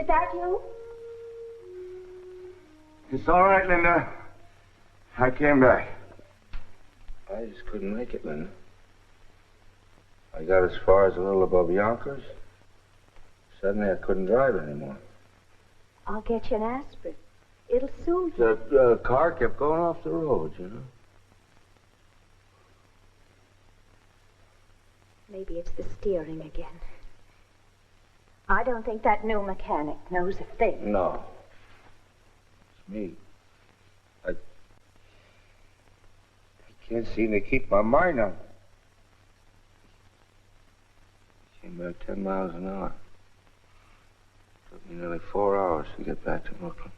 Is that you? It's all right, Linda. I came back. I just couldn't make it, Linda. I got as far as a little above Yonkers. Suddenly I couldn't drive anymore. I'll get you an aspirin. It'll soothe you. The car kept going off the road, you know. Maybe it's the steering again. I don't think that new mechanic knows a thing. No. It's me. I can't seem to keep my mind on it. Came about 10 miles an hour. Took me nearly 4 hours to get back to Brooklyn.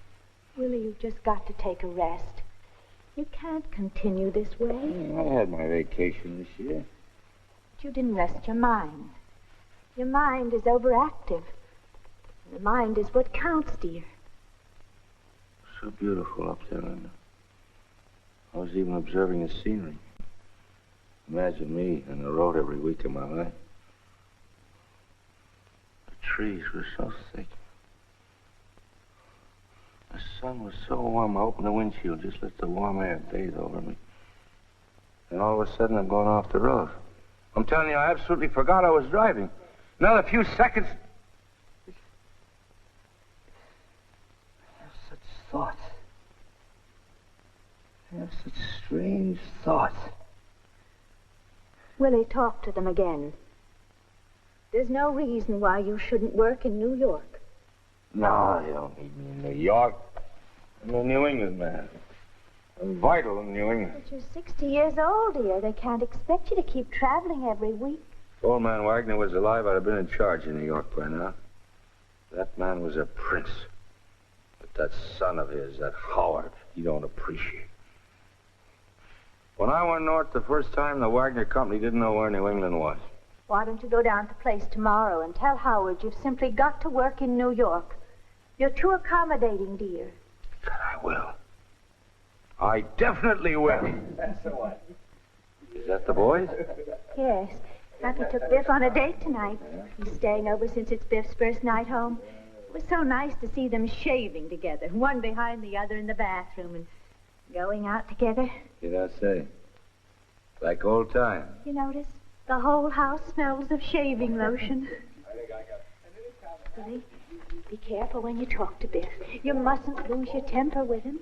Willie, you've just got to take a rest. You can't continue this way. I had my vacation this year. But you didn't rest your mind. Your mind is overactive. The mind is what counts, dear. So beautiful up there, Linda. I was even observing the scenery. Imagine me on the road every week of my life. The trees were so thick. The sun was so warm, I opened the windshield, just let the warm air bathe over me. And all of a sudden, I'm going off the road. I'm telling you, I absolutely forgot I was driving. Another few seconds. I have such thoughts. I have such strange thoughts. Willie, talk to them again. There's no reason why you shouldn't work in New York. No, they don't need me in New York. I'm a New England man. I'm vital in New England. But you're 60 years old, dear. They can't expect you to keep traveling every week. If old man Wagner was alive, I'd have been in charge in New York by now. That man was a prince. But that son of his, that Howard, you don't appreciate. When I went north the first time, the Wagner Company didn't know where New England was. Why don't you go down to the place tomorrow and tell Howard you've simply got to work in New York? You're too accommodating, dear. God, I will. I definitely will. So what? Is that the boys? Yes. Happy took Biff on a date tonight. He's staying over since it's Biff's first night home. It was so nice to see them shaving together, one behind the other in the bathroom, and going out together. You don't say. Like old times. You notice? The whole house smells of shaving lotion. Billy, be careful when you talk to Biff. You mustn't lose your temper with him.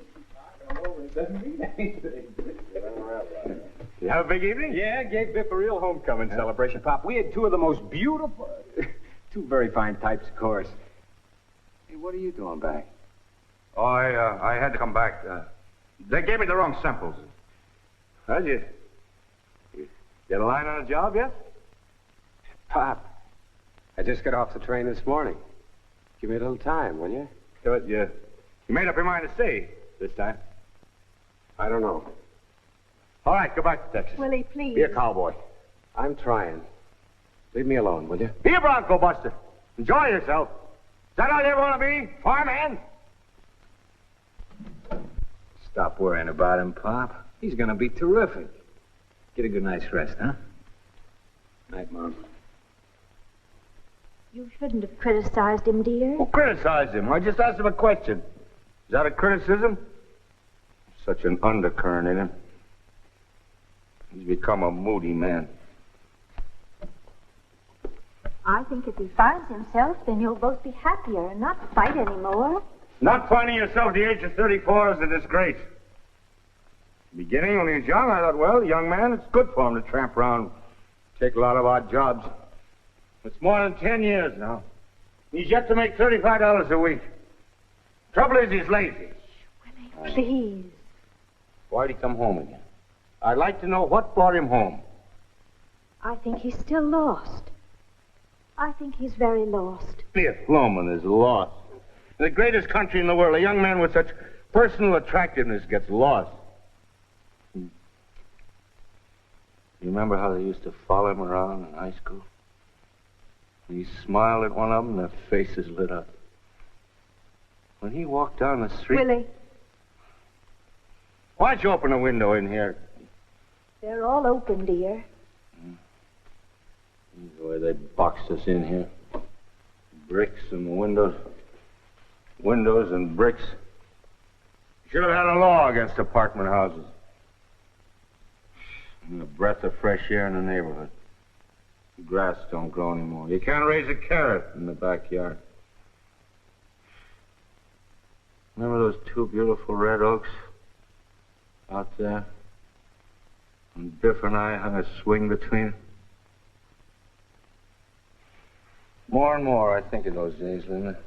You have a big evening? Yeah, gave Biff a real homecoming celebration, Pop. We had two of the most beautiful... two very fine types, of course. Hey, what are you doing back? Oh, I had to come back. They gave me the wrong samples. How'd you get a line on a job yet? Pop, I just got off the train this morning. Give me a little time, will you? Good, you made up your mind to stay this time. I don't know. All right, go back to Texas. Willie, please. Be a cowboy. I'm trying. Leave me alone, will you? Be a Bronco Buster. Enjoy yourself. Is that all you ever want to be? Farmhand? Stop worrying about him, Pop. He's going to be terrific. Get a good night's rest, huh? Night, Mom. You shouldn't have criticized him, dear. Who criticized him? I just asked him a question. Is that a criticism? Such an undercurrent in him. He's become a moody man. I think if he finds himself, then you'll both be happier and not fight anymore. Not finding yourself at the age of 34 is a disgrace. Beginning when he was young, I thought, well, young man, it's good for him to tramp around, take a lot of odd jobs. It's more than 10 years now. He's yet to make $35 a week. Trouble is, he's lazy. Willie, please. Why'd he come home again? I'd like to know what brought him home. I think he's still lost. I think he's very lost. Biff Loman is lost. In the greatest country in the world, a young man with such personal attractiveness gets lost. You remember how they used to follow him around in high school? When he smiled at one of them, their faces lit up. When he walked down the street... Willie. Why don't you open a window in here? They're all open, dear. The way they boxed us in here. Bricks in the windows. windows and bricks. Should have had a law against apartment houses. And a breath of fresh air in the neighborhood. The grass don't grow anymore. You can't raise a carrot in the backyard. Remember those two beautiful red oaks out there? And Biff and I hung a swing between them. More and more I think of those days, Linda.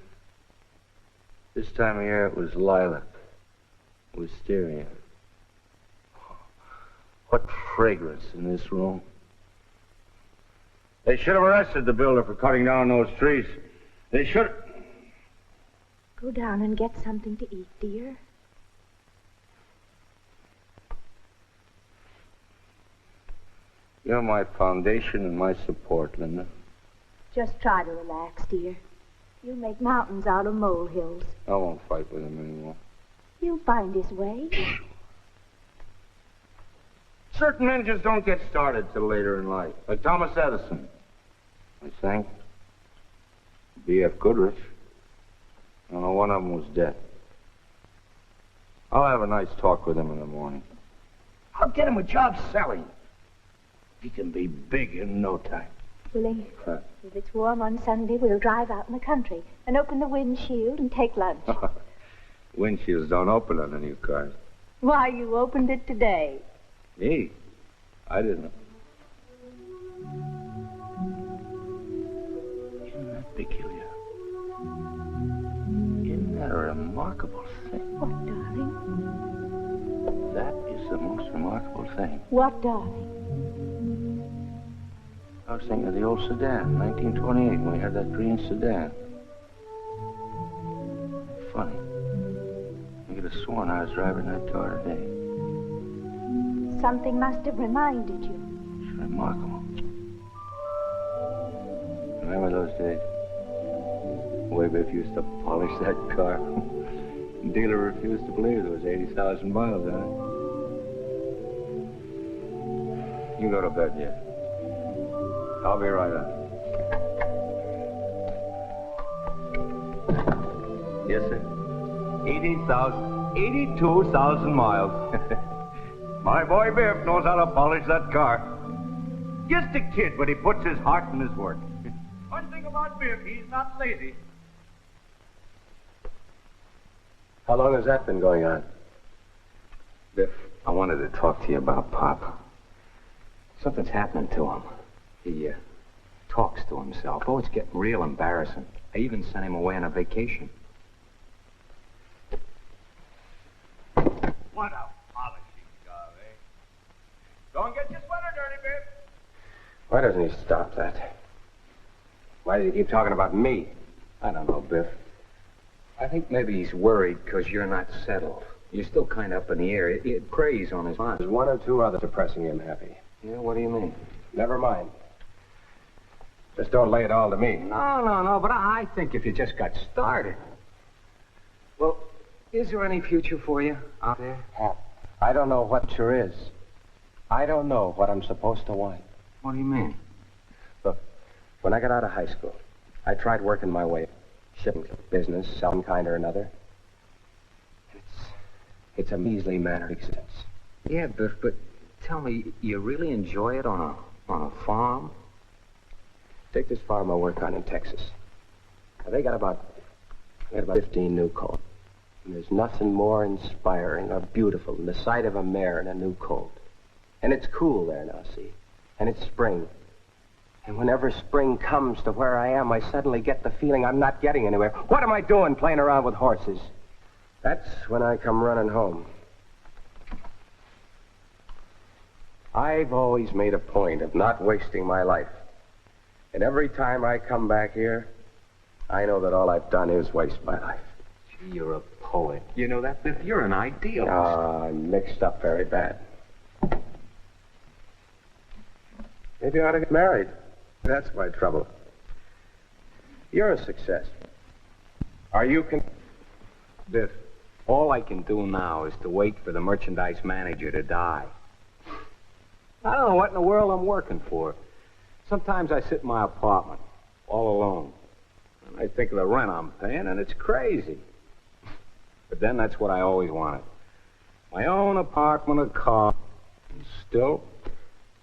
This time of year it was lilac, wisteria. What fragrance in this room. They should have arrested the builder for cutting down those trees. They should. Go down and get something to eat, dear. You're my foundation and my support, Linda. Just try to relax, dear. You'll make mountains out of molehills. I won't fight with him anymore. He'll find his way. Certain men just don't get started till later in life. Like Thomas Edison, I think. B.F. Goodrich. I know one of them was dead. I'll have a nice talk with him in the morning. I'll get him a job selling. He can be big in no time. Willie, if it's warm on Sunday, we'll drive out in the country and open the windshield and take lunch. Windshields don't open on the new cars. Why, you opened it today. Me? I didn't. Isn't that peculiar? Isn't that a remarkable thing? What, darling? That is the most remarkable thing. What, darling? I was thinking of the old sedan, 1928, when we had that green sedan. Funny. I could have sworn I was driving that car today. Something must have reminded you. It's remarkable. Remember those days? The way Biff used to polish that car. The dealer refused to believe there was 80,000 miles on it. You go to bed yet. I'll be right on. Yes, sir. 82,000 miles. My boy Biff knows how to polish that car. Just a kid, but he puts his heart in his work. One thing about Biff, he's not lazy. How long has that been going on? Biff, I wanted to talk to you about Pop. Something's happening to him. He talks to himself. Oh, it's getting real embarrassing. I even sent him away on a vacation. What a polishing job, eh? Don't get your sweater dirty, Biff. Why doesn't he stop that? Why does he keep talking about me? I don't know, Biff. I think maybe he's worried because you're not settled. You're still kind of up in the air. It preys on his mind. There's one or two others depressing him happy. Yeah, what do you mean? Never mind. Just don't lay it all to me. No, but I think if you just got started. Well, is there any future for you out there? Hap, I don't know what sure is. I don't know what I'm supposed to want. What do you mean? Look, when I got out of high school, I tried working my way, shipping business, some kind or another. It's a measly manner of existence. Yeah, Biff, but tell me, you really enjoy it on a farm? Take this farm I work on in Texas. Now, they got about 15 new colts. And there's nothing more inspiring or beautiful than the sight of a mare in a new colt. And it's cool there now, see? And it's spring. And whenever spring comes to where I am, I suddenly get the feeling I'm not getting anywhere. What am I doing playing around with horses? That's when I come running home. I've always made a point of not wasting my life. And every time I come back here, I know that all I've done is waste my life. Gee, you're a poet. You know that, Biff? You're an idealist. I'm mixed up very bad. Maybe I ought to get married. That's my trouble. You're a success. Are you Biff, all I can do now is to wait for the merchandise manager to die. I don't know what in the world I'm working for. Sometimes I sit in my apartment, all alone. And I think of the rent I'm paying, and it's crazy. But then that's what I always wanted. My own apartment, a car, and still,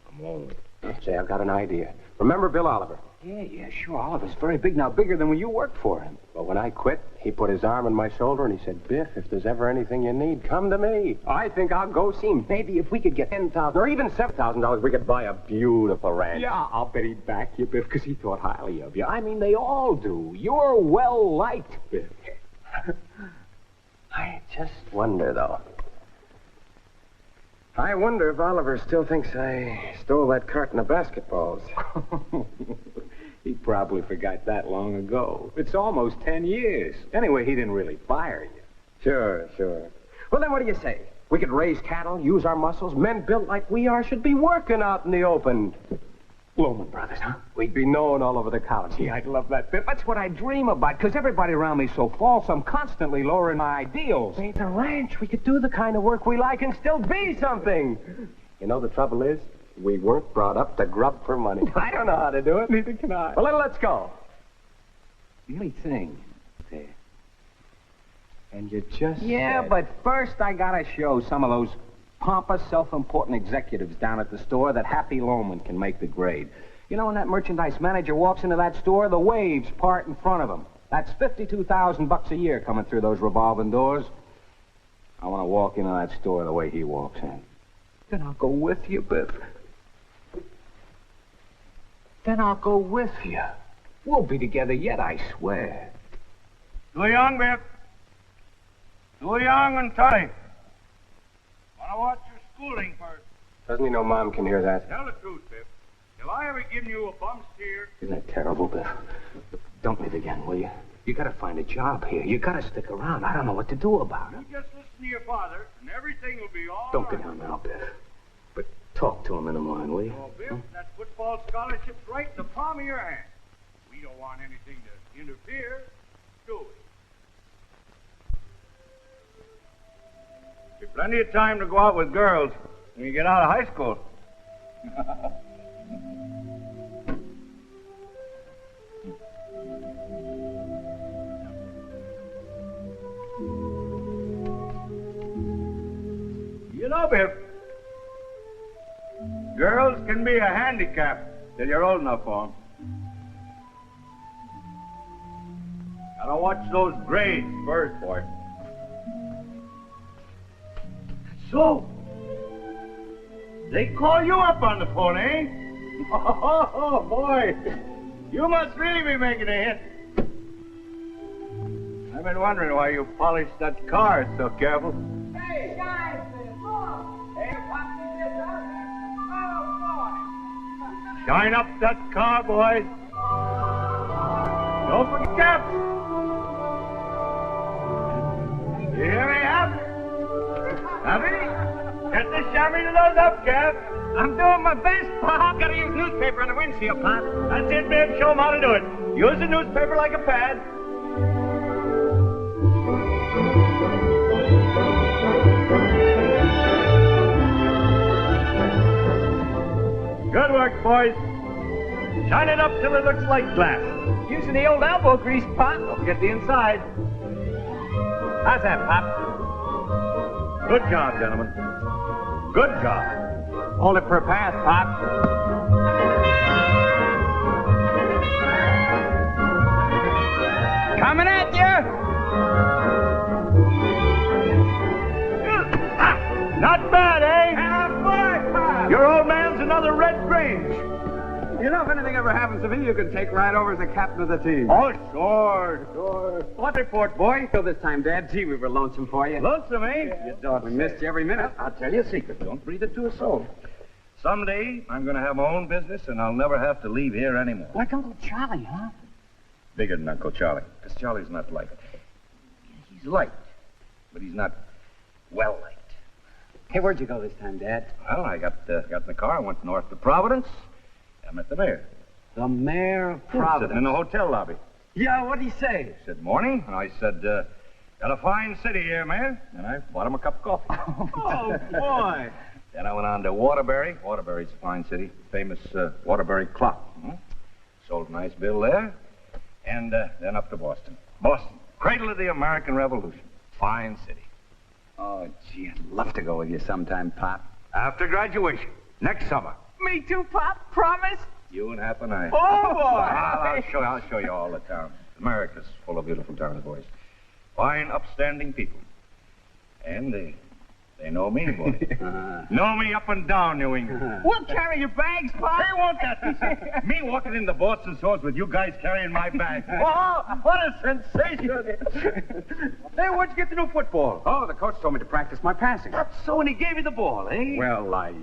I'm lonely. Say, I've got an idea. Remember Bill Oliver? Yeah, sure. Oliver's very big now, bigger than when you worked for him. Well, when I quit, he put his arm on my shoulder and he said, Biff, if there's ever anything you need, come to me. I think I'll go see him. Maybe if we could get $10,000 or even $7,000, we could buy a beautiful ranch. Yeah, I'll bet he'd back you, Biff, because he thought highly of you. I mean, they all do. You're well-liked, Biff. I just wonder, though. I wonder if Oliver still thinks I stole that carton of basketballs. He probably forgot that long ago. It's almost 10 years. Anyway, he didn't really fire you. Sure. Well, then what do you say? We could raise cattle, use our muscles. Men built like we are should be working out in the open. Loman Brothers, huh? We'd be known all over the college. Gee, I'd love that, Biff. That's what I dream about, because everybody around me's so false, I'm constantly lowering my ideals. Ain't a ranch. We could do the kind of work we like and still be something. You know, the trouble is, we weren't brought up to grub for money. I don't know how to do it. Neither can I. Well, then let's go. The only thing, there. And you just Yeah, said... but first I gotta show some of those pompous, self-important executives down at the store that Happy Loman can make the grade. You know, when that merchandise manager walks into that store, the waves part in front of him. That's $52,000 a year coming through those revolving doors. I want to walk into that store the way he walks in. Then I'll go with you, Biff. Then I'll go with you. We'll be together yet, I swear. Too young, Biff. Too young and tight. Want to watch your schooling first. Doesn't he know Mom can hear that? Tell the truth, Biff. Have I ever given you a bum steer? Isn't that terrible, Biff? Don't leave again, will you? You gotta find a job here. You gotta stick around. I don't know what to do about it. You just listen to your father, and everything will be all Don't go right. down now, Biff. But talk to him in the morning, will you? Oh, Biff, that football scholarship's right in the palm of your hand. We don't want anything to interfere, do we? You've plenty of time to go out with girls when you get out of high school. You know, Biff, girls can be a handicap till you're old enough for them. Gotta watch those grades first, boy. So, they call you up on the phone, eh? Oh, boy. You must really be making a hit. I've been wondering why you polished that car so careful. Hey, guys, hey, watch this out. Oh, boy. Shine up that car, boys. Don't forget caps. You hear me, Hap? Happy? Get the chamois to those upcaps. I'm doing my best, Pop. Gotta use newspaper on the windshield, Pop. That's it, Biff. Show them how to do it. Use the newspaper like a pad. Good work, boys. Shine it up till it looks like glass. Using the old elbow grease, Pop. Don't forget the inside. How's that, Pop? Good job, gentlemen. Good job. Hold it for a pass, Pop. Coming at you. Not bad, eh? Halfway, Pop. Your old man's another Red Grange. You know, if anything ever happens to me, you can take right over as the captain of the team. Oh, sure. What report, boy? Till this time, Dad. Gee, we were lonesome for you. Lonesome, eh? You don't We missed you every minute. I'll tell you a secret. Don't breathe it to a soul. Someday, I'm going to have my own business, and I'll never have to leave here anymore. Like Uncle Charlie, huh? Bigger than Uncle Charlie, because Charlie's not liked. He's liked, but he's not well-liked. Hey, where'd you go this time, Dad? Well, I got in the car, went north to Providence. I met the mayor. The mayor of Sitting Providence. in the hotel lobby. Yeah, what'd he say? He said, morning. And I said, got a fine city here, Mayor. And I bought him a cup of coffee. Oh, boy. Then I went on to Waterbury. Waterbury's a fine city. Famous Waterbury clock. Sold a nice bill there. And then up to Boston. Boston, cradle of the American Revolution. Fine city. Oh, gee, I'd love to go with you sometime, Pop. After graduation, next summer. Me too, Pop. Promise? You and Hap and I. Oh, boy. I'll show you all the town. America's full of beautiful towns, boys. Fine, upstanding people. And they know me, boy. Know me up and down New England. We'll carry your bags, Pop. They won't that. Me walking into Boston stores with you guys carrying my bag. Oh, what a sensation. Hey, where'd you get the new football? Oh, the coach told me to practice my passing. That's so, and he gave you the ball, eh? Well, I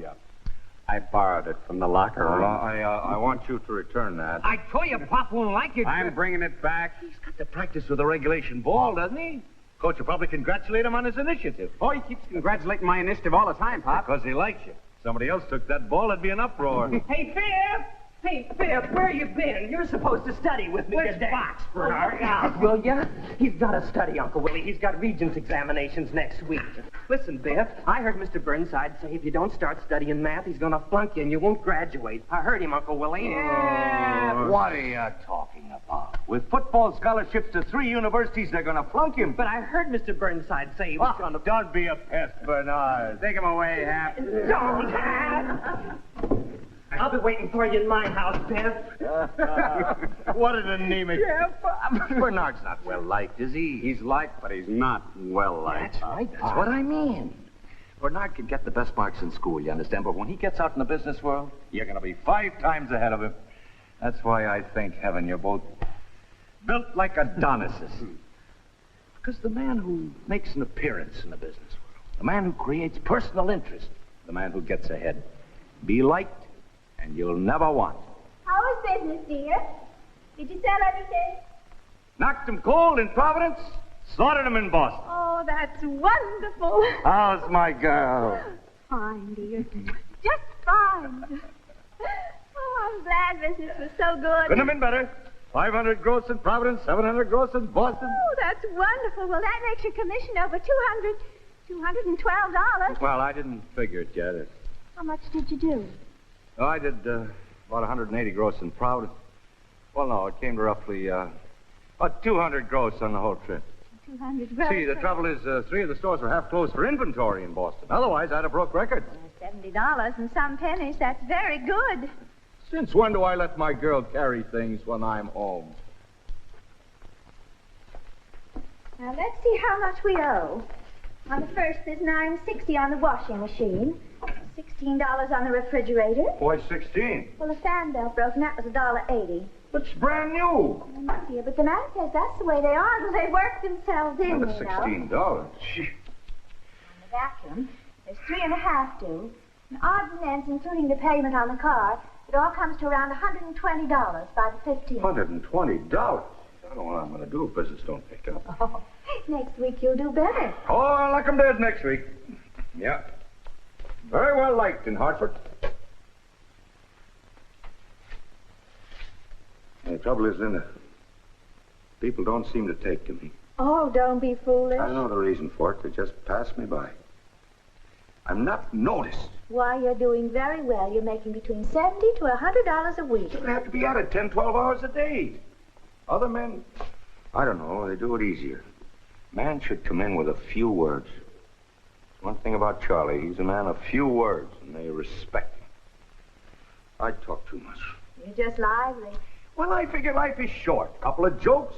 borrowed it from the locker room. I want you to return that. I told you Pop won't like it. I'm bringing it back. He's got to practice with a regulation ball, doesn't he? Coach will probably congratulate him on his initiative. Oh, he keeps congratulating my initiative all the time, Pop. Because he likes you. Somebody else took that ball, it'd be an uproar. Hey, Biff! Hey, Biff, where you been? You're supposed to study with me today. Box, Bernard? Will ya? He's got to study, Uncle Willie. He's got Regents examinations next week. Listen, Biff, I heard Mr. Burnside say if you don't start studying math, he's going to flunk you and you won't graduate. I heard him, Uncle Willie. What are you talking about? With football scholarships to 3 universities, they're going to flunk him. But I heard Mr. Burnside say he was going to... Don't be a pest, Bernard. Take him away, Hap. Don't have. I'll be waiting for you in my house, Biff. What an anemic. Yeah, Pop. Bernard's not well liked, is he? He's liked, but he's not well liked. That's right, That's what I mean. Bernard can get the best marks in school, you understand? But when he gets out in the business world, you're going to be 5 times ahead of him. That's why I thank heaven you're both built like Adonises. Because the man who makes an appearance in the business world, the man who creates personal interest, the man who gets ahead, be liked, and you'll never want. How was business, dear? Did you sell anything? Knocked him cold in Providence, slaughtered him in Boston. Oh, that's wonderful. How's my girl? Fine, dear. Just fine. Oh, I'm glad business was so good. Couldn't have been better. 500 gross in Providence, 700 gross in Boston. Oh, that's wonderful. Well, that makes your commission over $212. Well, I didn't figure it yet. How much did you do? Oh, I did about 180 gross in Providence. Well, no, it came to roughly about 200 gross on the whole trip. 200 gross. See, the trouble is 3 of the stores were half closed for inventory in Boston. Otherwise, I'd have broke record. $70 and some pennies. That's very good. Since when do I let my girl carry things when I'm home? Now, let's see how much we owe. On the first, there's $9.60 on the washing machine. $16 on the refrigerator. Why, 16? Well, the fan belt broke, and that was $1.80. It's brand new. I know, dear, but the man says that's the way they are till they work themselves in, Well, that's $16. Gee. On the vacuum, there's 3.5 due. And odds and ends, including the payment on the car, it all comes to around $120 by the 15th. $120? I don't know what I'm going to do if business don't pick up. Oh, next week you'll do better. Oh, I'll like 'em dead next week. Yeah. Very well liked in Hartford. The trouble is, Linda, people don't seem to take to me. Oh, don't be foolish. I know the reason for it. They just pass me by. I'm not noticed. Why, you're doing very well. You're making between $70 to $100 a week. You're going to have to be at it 10, 12 hours a day. Other men, I don't know, they do it easier. Man should come in with a few words. One thing about Charlie, he's a man of few words, and they respect him. I talk too much. You're just lively. Well, I figure life is short. Couple of jokes.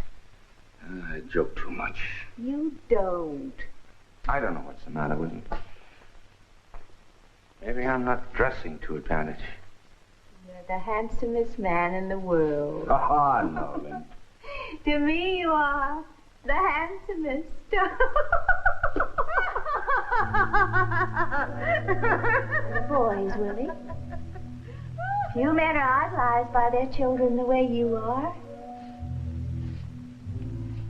I joke too much. You don't. I don't know what's the matter with me. Maybe I'm not dressing to advantage. You're the handsomest man in the world. Ah, no, Lynn. To me, you are the handsomest. Boys, Willie. Few men are idolized by their children the way you are.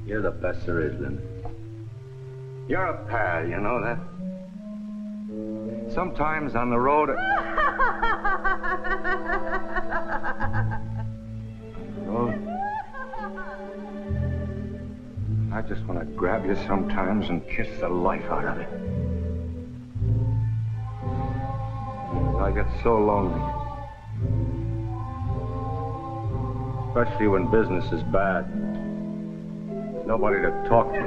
You're the best there is, Lynn. You're a pal, you know that? Sometimes on the road... I just want to grab you sometimes and kiss the life out of you. I get so lonely. Especially when business is bad. Nobody to talk to.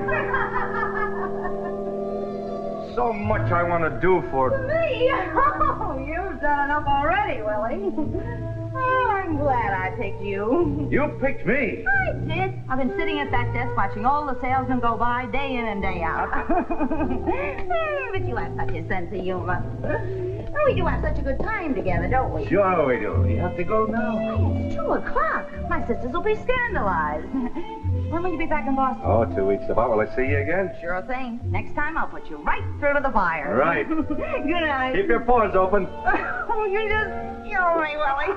So much I want to do for... Me? Oh, you've done enough already, Willie. Oh, I'm glad I picked you. You picked me. I did. I've been sitting at that desk watching all the salesmen go by day in and day out. But you have such a sense of humor. Oh, we do have such a good time together, don't we? Sure we do. You have to go now? Why, it's 2 o'clock. My sisters will be scandalized. When will you be back in Boston? Oh, 2 weeks apart. Will I see you again? Sure thing. Next time I'll put you right through to the fire. Right. Good night. Keep your pores open. Oh, you just kill me, Willie.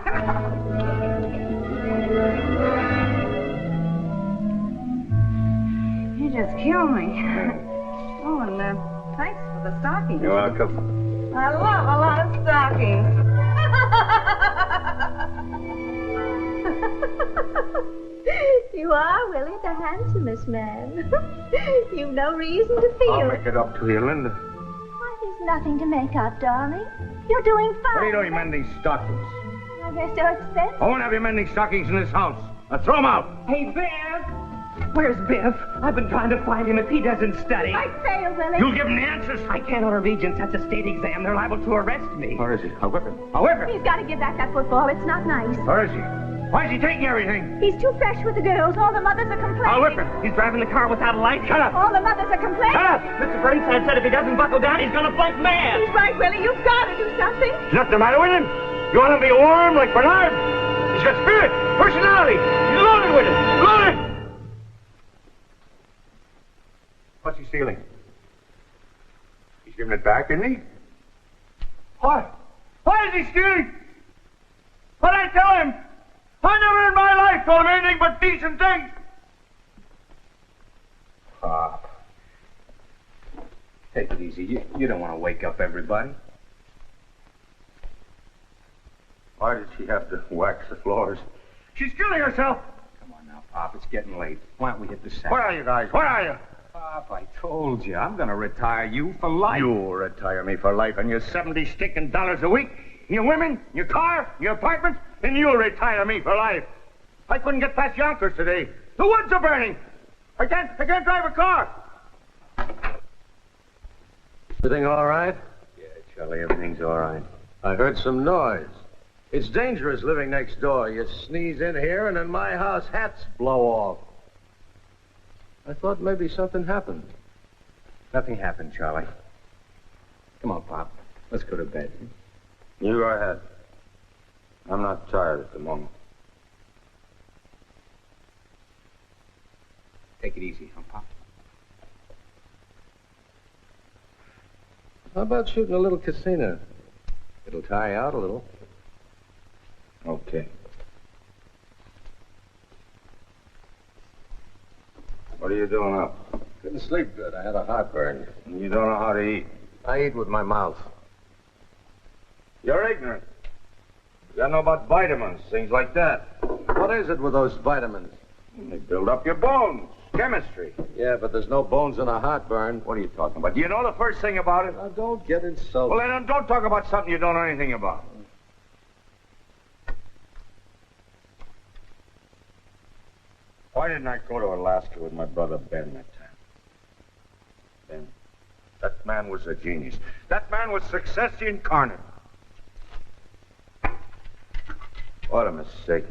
You just kill me. Oh, and thanks for the stockings. You're welcome. I love a lot of stockings. You are, Willie, the handsomest man. You've no reason to feel... I'll make it up to you, Linda. Why, there's nothing to make up, darling. You're doing fine. What are you doing mending stockings? Oh, they're so expensive. I won't have you mending stockings in this house. Now throw them out. Hey, Biff! Where's Biff? I've been trying to find him if he doesn't study. I fail, Willie. You'll give him the answers. I can't order Regents. That's a state exam. They're liable to arrest me. Where is he? I'll whip him. I'll whip him. He's got to give back that football. It's not nice. Where is he? Why is he taking everything? He's too fresh with the girls. All the mothers are complaining. I'll whip him. He's driving the car without a light. Shut up. All the mothers are complaining. Shut up. Mr. Burnside said if he doesn't buckle down, he's gonna flunk mad. He's right, Willie. You've got to do something. There's nothing the matter with him. You want him to be warm like Bernard? He's got spirit, personality. He's loaded with it. Loaded. What's he stealing? He's giving it back, isn't he? What? Why is he stealing? What'd I tell him? I never in my life told him anything but decent things. Pop. Take it easy. You don't want to wake up everybody. Why did she have to wax the floors? She's killing herself. Come on now, Pop. It's getting late. Why don't we hit the sack? Where are you guys? Where are you? Pop, I told you. I'm going to retire you for life. You'll retire me for life and your 70 stinking dollars a week. Your women, your car, your apartment, and you'll retire me for life. I couldn't get past Yonkers today. The woods are burning. I can't drive a car. Everything all right? Yeah, Charlie, everything's all right. I heard some noise. It's dangerous living next door. You sneeze in here, and in my house, hats blow off. I thought maybe something happened. Nothing happened, Charlie. Come on, Pop. Let's go to bed. You go ahead. I'm not tired at the moment. Take it easy, huh, Pop? How about shooting a little casino? It'll tire you out a little. Okay. What are you doing up? Couldn't sleep good. I had a heartburn. You don't know how to eat. I eat with my mouth. You're ignorant. You gotta know about vitamins, things like that. What is it with those vitamins? They build up your bones. Chemistry. Yeah, but there's no bones in a heartburn. What are you talking about? Do you know the first thing about it? Now, don't get insulted. Well, then don't talk about something you don't know anything about. Why didn't I go to Alaska with my brother Ben that time? Ben, that man was a genius. That man was success incarnate. What a mistake.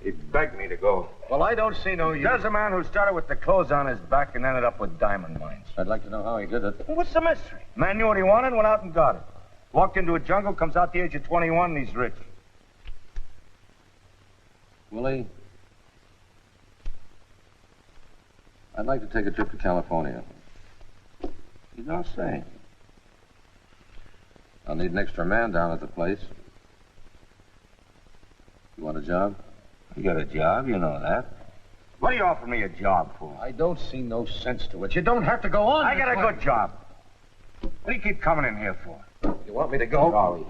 He begged me to go. Well, I don't see no use. There's a man who started with the clothes on his back and ended up with diamond mines. I'd like to know how he did it. What's the mystery? Man knew what he wanted, went out and got it. Walked into a jungle, comes out the age of 21, and he's rich. Willie, I'd like to take a trip to California. You don't say. I'll need an extra man down at the place. You want a job? You got a job, you know that. What are you offering me a job for? I don't see no sense to it. You don't have to go on. I got a good job. What do you keep coming in here for? You want me to go? Sorry.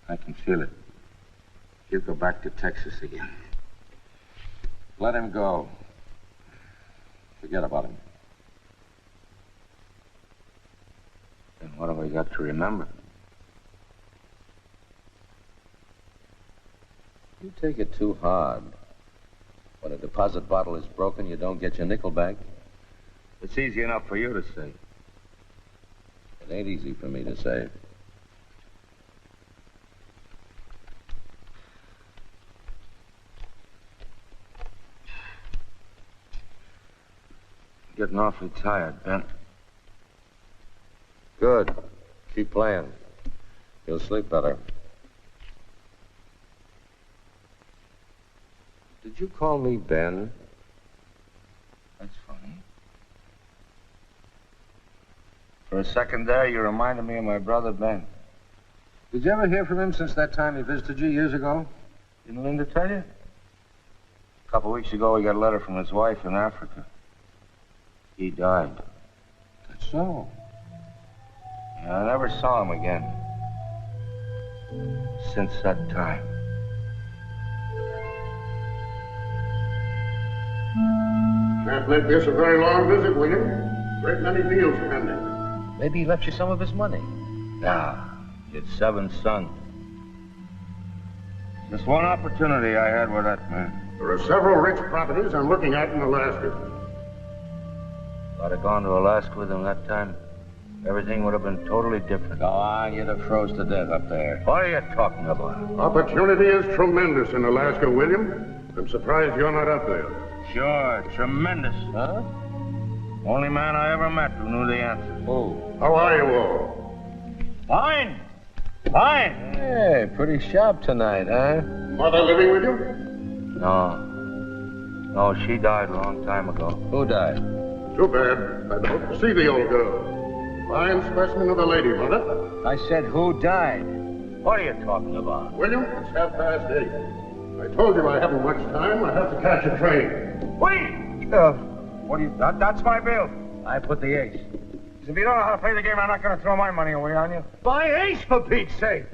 I can feel it. He'll go back to Texas again. Let him go. Forget about him. Then what have I got to remember? You take it too hard. When a deposit bottle is broken, you don't get your nickel back. It's easy enough for you to say. It ain't easy for me to say. Getting awfully tired, Ben. Good. Keep playing. You'll sleep better. Did you call me Ben? That's funny. For a second there, you reminded me of my brother Ben. Did you ever hear from him since that time he visited you years ago? Didn't Linda tell you? A couple weeks ago, he got a letter from his wife in Africa. He died. That's so. I never saw him again. Since that time. Can't make this a very long visit, William. Great many deals pending. Maybe he left you some of his money. Nah, he had 7 sons. Just one opportunity I had with that man. There are several rich properties I'm looking at in Alaska. If I'd have gone to Alaska with him that time, everything would have been totally different. Go on, you'd have froze to death up there. What are you talking about? Opportunity is tremendous in Alaska, William. I'm surprised you're not up there. Sure, tremendous. Huh? Only man I ever met who knew the answers. Who? How are you all? Fine. Fine. Hey, pretty sharp tonight, huh? Mother living with you? No, she died a long time ago. Who died? Too bad. I'd hope to see the old girl. Fine specimen of a lady, Mother. I said who died. What are you talking about? William, it's 8:30. I told you I haven't much time. I have to catch a train. Wait! What do you... That's my bill. I put the ace. If you don't know how to play the game, I'm not going to throw my money away on you. My ace, for Pete's sake.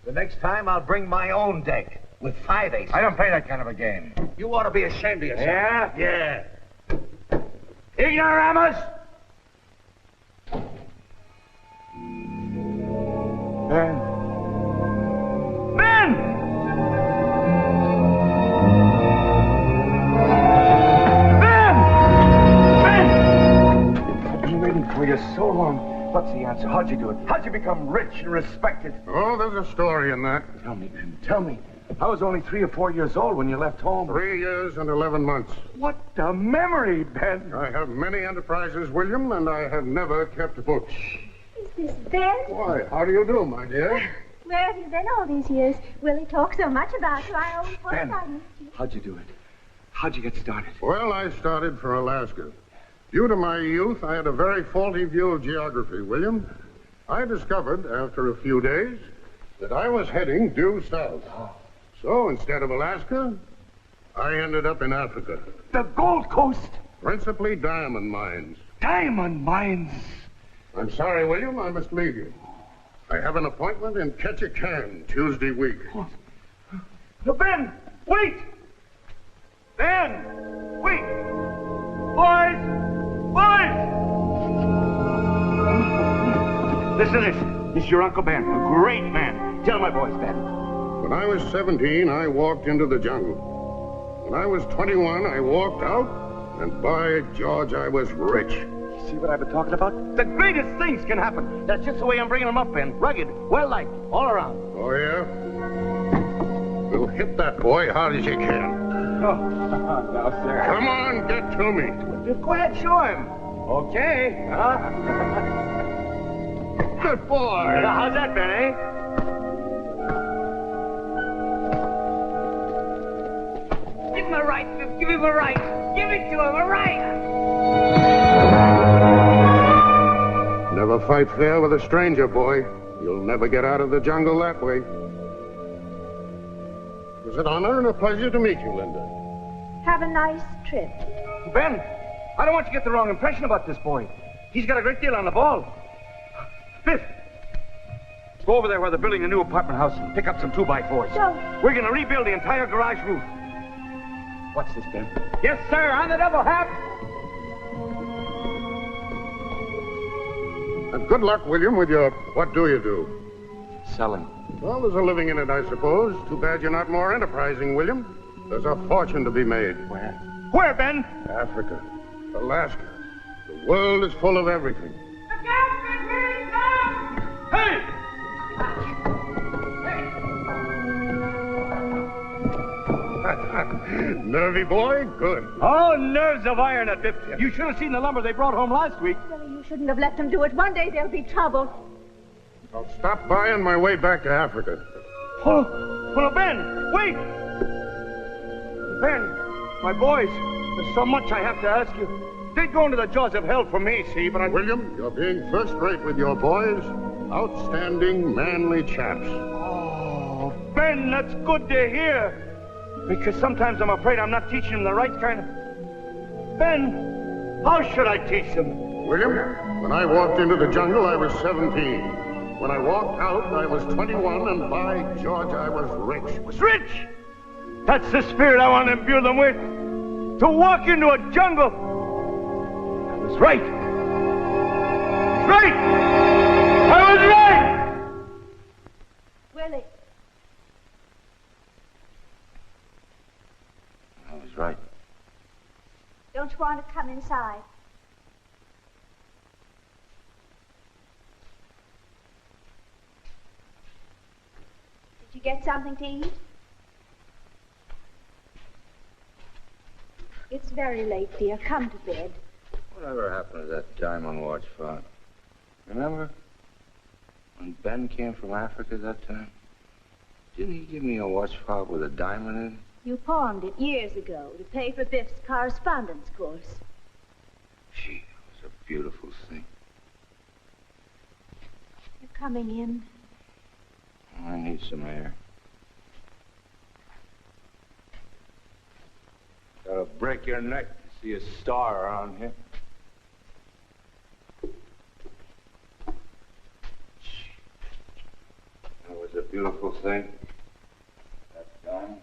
The next time, I'll bring my own deck with 5 aces. I don't play that kind of a game. You ought to be ashamed of yourself. Yeah? Yeah. Ignoramus! Ben! Ben! For you so long. What's the answer? How'd you do it? How'd you become rich and respected? Oh, there's a story in that. Tell me, Ben. Tell me. I was only 3 or 4 years old when you left home. 3 years and 11 months. What a memory, Ben. I have many enterprises, William, and I have never kept books. Is this Ben? Why, how do you do, my dear? Where have you been all these years? Willie talks so much about you. I always thought Ben, I missed you. how'd you do it? How'd you get started? Well, I started for Alaska. Due to my youth, I had a very faulty view of geography, William. I discovered, after a few days, that I was heading due south. So, instead of Alaska, I ended up in Africa. The Gold Coast. Principally diamond mines. Diamond mines. I'm sorry, William, I must leave you. I have an appointment in Ketchikan Tuesday week. No, Ben, wait! Ben, wait! Boys! Boys! Listen to this. This is your Uncle Ben, a great man. Tell my boys, Ben. When I was 17, I walked into the jungle. When I was 21, I walked out, and by George, I was rich. See what I've been talking about? The greatest things can happen. That's just the way I'm bringing them up, Ben. Rugged, well-liked, all around. Oh, yeah? We'll hit that boy hard as you can. Oh, no, sir. Come on, get to me. Go ahead, show him. Okay. Good boy. Now, how's that, Ben, eh? Give him a right, Biff. Give him a right. Give it to him, a right. Never fight fair with a stranger, boy. You'll never get out of the jungle that way. It was an honor and a pleasure to meet you, Linda. Have a nice trip. Ben, I don't want you to get the wrong impression about this boy. He's got a great deal on the ball. Biff, let's go over there where they're building a new apartment house and pick up some 2x4s. Don't. We're going to rebuild the entire garage roof. What's this, Ben? Yes, sir, on the double half. And good luck, William, with your what do you do? selling. Well, there's a living in it, I suppose. Too bad you're not more enterprising, William. There's a fortune to be made. Where? Where, Ben? Africa. Alaska. The world is full of everything. Hey! Nervy boy? Good. Oh, nerves of iron at 50. You should have seen the lumber they brought home last week. Willie, you shouldn't have let them do it. One day there'll be trouble. I'll stop by on my way back to Africa. Oh, Ben, wait! Ben, my boys, there's so much I have to ask you. They'd go into the jaws of hell for me, see, but William, you're being first-rate with your boys. Outstanding, manly chaps. Oh, Ben, that's good to hear. Because sometimes I'm afraid I'm not teaching them the right kind of... Ben, how should I teach them? William, when I walked into the jungle, I was 17. When I walked out, I was 21, and by George, I was rich. Was rich? That's the spirit I want to imbue them with. To walk into a jungle. I was right. Right! I was right! Willie. I was right. Don't you want to come inside? Did you get something to eat? It's very late, dear. Come to bed. Whatever happened to that diamond watch found? Remember when Ben came from Africa that time? Didn't he give me a watch fob with a diamond in it? You pawned it years ago to pay for Biff's correspondence course. Gee, it was a beautiful thing. You're coming in. I need some air. Gotta break your neck to see a star around here. That was a beautiful thing. That diamond.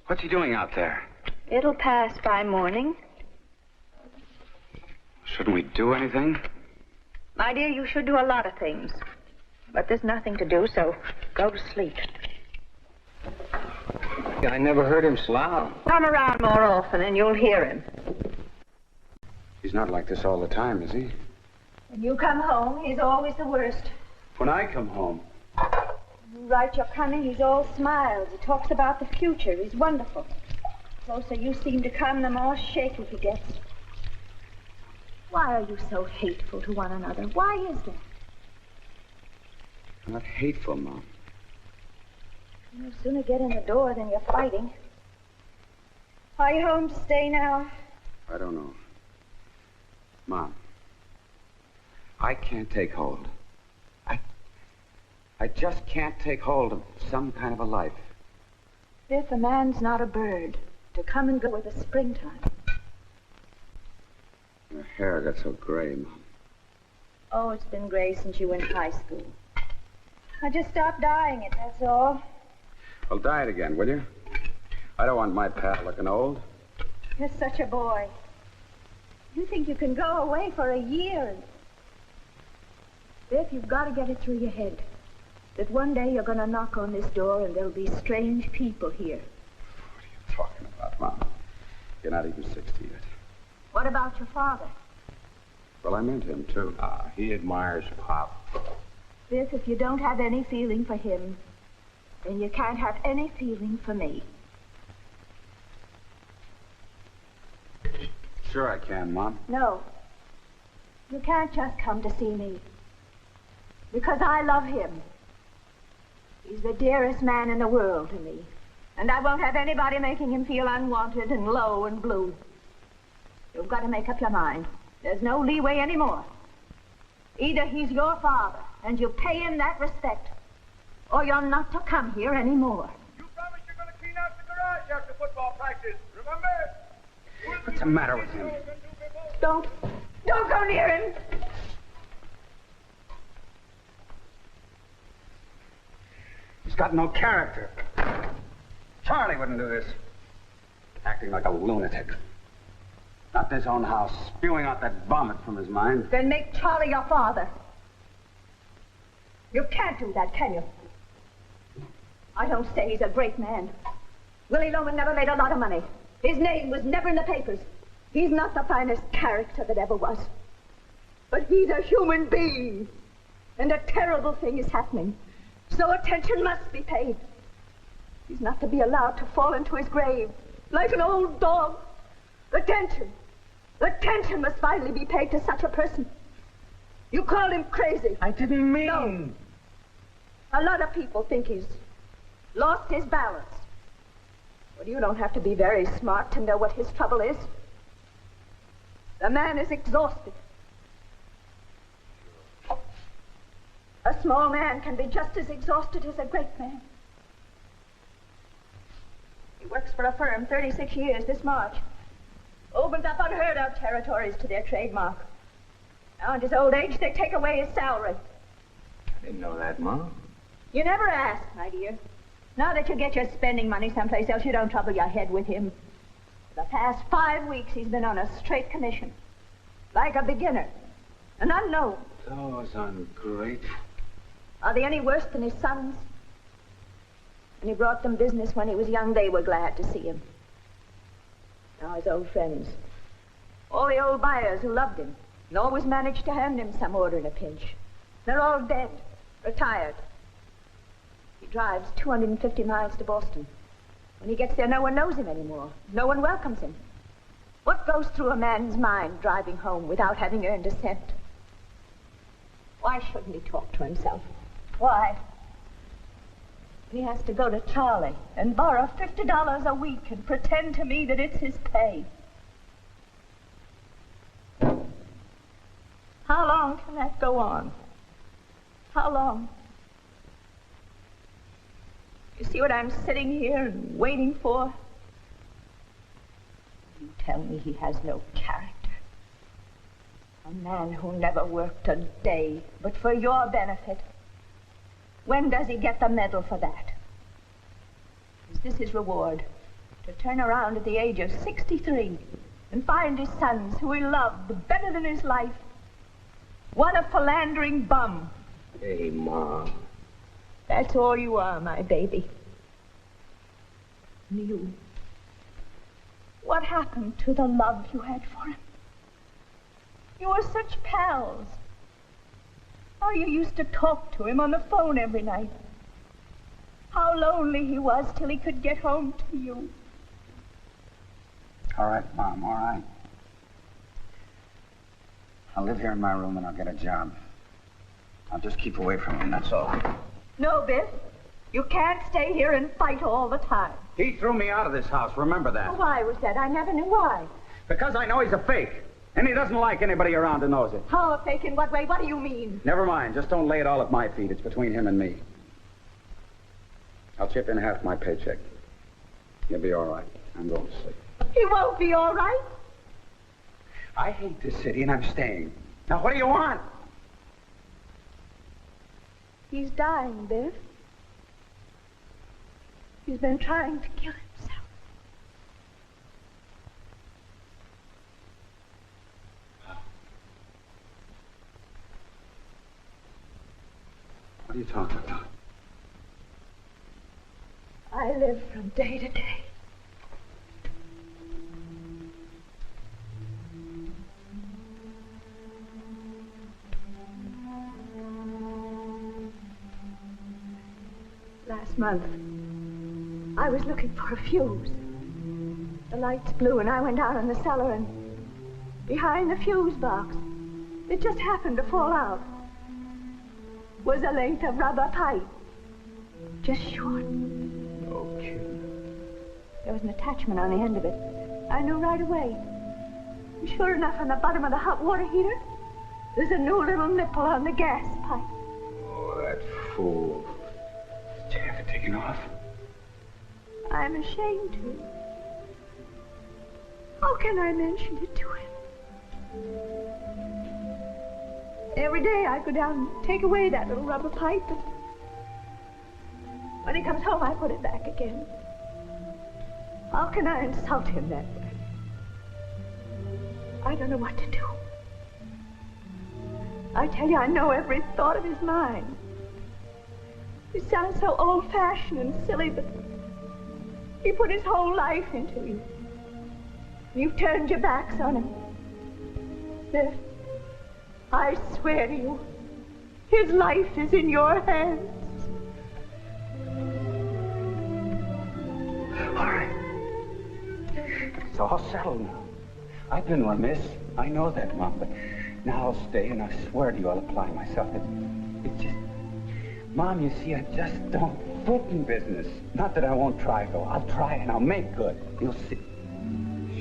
What's he doing out there? It'll pass by morning. Shouldn't we do anything? My dear, you should do a lot of things. But there's nothing to do, so go to sleep. I never heard him slough. Come around more often and you'll hear him. He's not like this all the time, is he? When you come home, he's always the worst. When I come home. You write you're coming, he's all smiles. He talks about the future. He's wonderful. The closer you seem to come, the more shaky he gets. Why are you so hateful to one another? Why is that? I'm not hateful, Mom. You no sooner get in the door than you're fighting. Are you home to stay now? I don't know. Mom, I can't take hold. I just can't take hold of some kind of a life. Biff, a man's not a bird to come and go with the springtime. Your hair got so gray, Mom. Oh, it's been gray since you went to high school. I just stopped dyeing it, that's all. Well, dye it again, will you? I don't want my pal looking old. You're such a boy. You think you can go away for a year and... Biff, you've got to get it through your head that one day you're going to knock on this door and there'll be strange people here. What are you talking about, Mom? You're not even 60 yet. What about your father? Well, I meant him, too. He admires Pop. Biff, if you don't have any feeling for him, then you can't have any feeling for me. Sure I can, Mom. No. You can't just come to see me. Because I love him. He's the dearest man in the world to me. And I won't have anybody making him feel unwanted and low and blue. You've got to make up your mind. There's no leeway anymore. Either he's your father, and you pay him that respect, or you're not to come here anymore. You promised you're going to clean out the garage after football practice, remember? We'll What's the matter with him? Don't go near him. He's got no character. Charlie wouldn't do this. Acting like a lunatic. Not in his own house, spewing out that vomit from his mind. Then make Charlie your father. You can't do that, can you? I don't say he's a great man. Willie Loman never made a lot of money. His name was never in the papers. He's not the finest character that ever was. But he's a human being. And a terrible thing is happening. So attention must be paid. He's not to be allowed to fall into his grave like an old dog. Attention. Attention must finally be paid to such a person. You called him crazy. I didn't mean... No. A lot of people think he's lost his balance. But you don't have to be very smart to know what his trouble is. The man is exhausted. A small man can be just as exhausted as a great man. He works for a firm 36 years this March. Opens up unheard of territories to their trademark. Now in his old age, they take away his salary. I didn't know that, Ma. You never ask, my dear. Now that you get your spending money someplace else, you don't trouble your head with him. For the past 5 weeks, he's been on a straight commission. Like a beginner. An unknown. Those ungrateful. Are they any worse than his sons? When he brought them business when he was young, they were glad to see him. Now his old friends. All the old buyers who loved him and always managed to hand him some order in a pinch. They're all dead, retired. He drives 250 miles to Boston. When he gets there, no one knows him anymore. No one welcomes him. What goes through a man's mind driving home without having earned a cent? Why shouldn't he talk to himself? Why? He has to go to Charlie and borrow $50 a week and pretend to me that it's his pay. How long can that go on? How long? You see what I'm sitting here and waiting for? You tell me he has no character. A man who never worked a day, but for your benefit. When does he get the medal for that? Is this his reward? To turn around at the age of 63 and find his sons, who he loved better than his life, one a philandering bum. Hey, Mom. That's all you are, my baby. And you. What happened to the love you had for him? You were such pals. How you used to talk to him on the phone every night. How lonely he was till he could get home to you. All right, Mom, all right. I'll live here in my room and I'll get a job. I'll just keep away from him, that's all. No, Biff. You can't stay here and fight all the time. He threw me out of this house, remember that? Why was that? I never knew why. Because I know he's a fake. And he doesn't like anybody around who knows it. How a fake? In what way? What do you mean? Never mind. Just don't lay it all at my feet. It's between him and me. I'll chip in half my paycheck. You'll be all right. I'm going to sleep. He won't be all right. I hate this city, and I'm staying. Now, what do you want? He's dying, Biff. He's been trying to kill himself. What are you talking about? I live from day to day. Last month, I was looking for a fuse. The lights blew and I went out in the cellar and behind the fuse box, it just happened to fall out, was a length of rubber pipe. Just short. No kidding. There was an attachment on the end of it. I knew right away. And sure enough, on the bottom of the hot water heater, there's a new little nipple on the gas pipe. Oh, that fool. Did you have it taken off? I'm ashamed to. How can I mention it to him? Every day I go down and take away that little rubber pipe, and when he comes home I put it back again. How can I insult him that way? I don't know what to do. I tell you, I know every thought of his mind. It sounds so old-fashioned and silly, but he put his whole life into you. You've turned your backs on him. There, I swear to you, his life is in your hands. All right. It's all settled now. I've been remiss. I know that, Mom, but now I'll stay, and I swear to you I'll apply myself. It just... Mom, you see, I just don't fit in business. Not that I won't try, though. I'll try, and I'll make good. You'll see.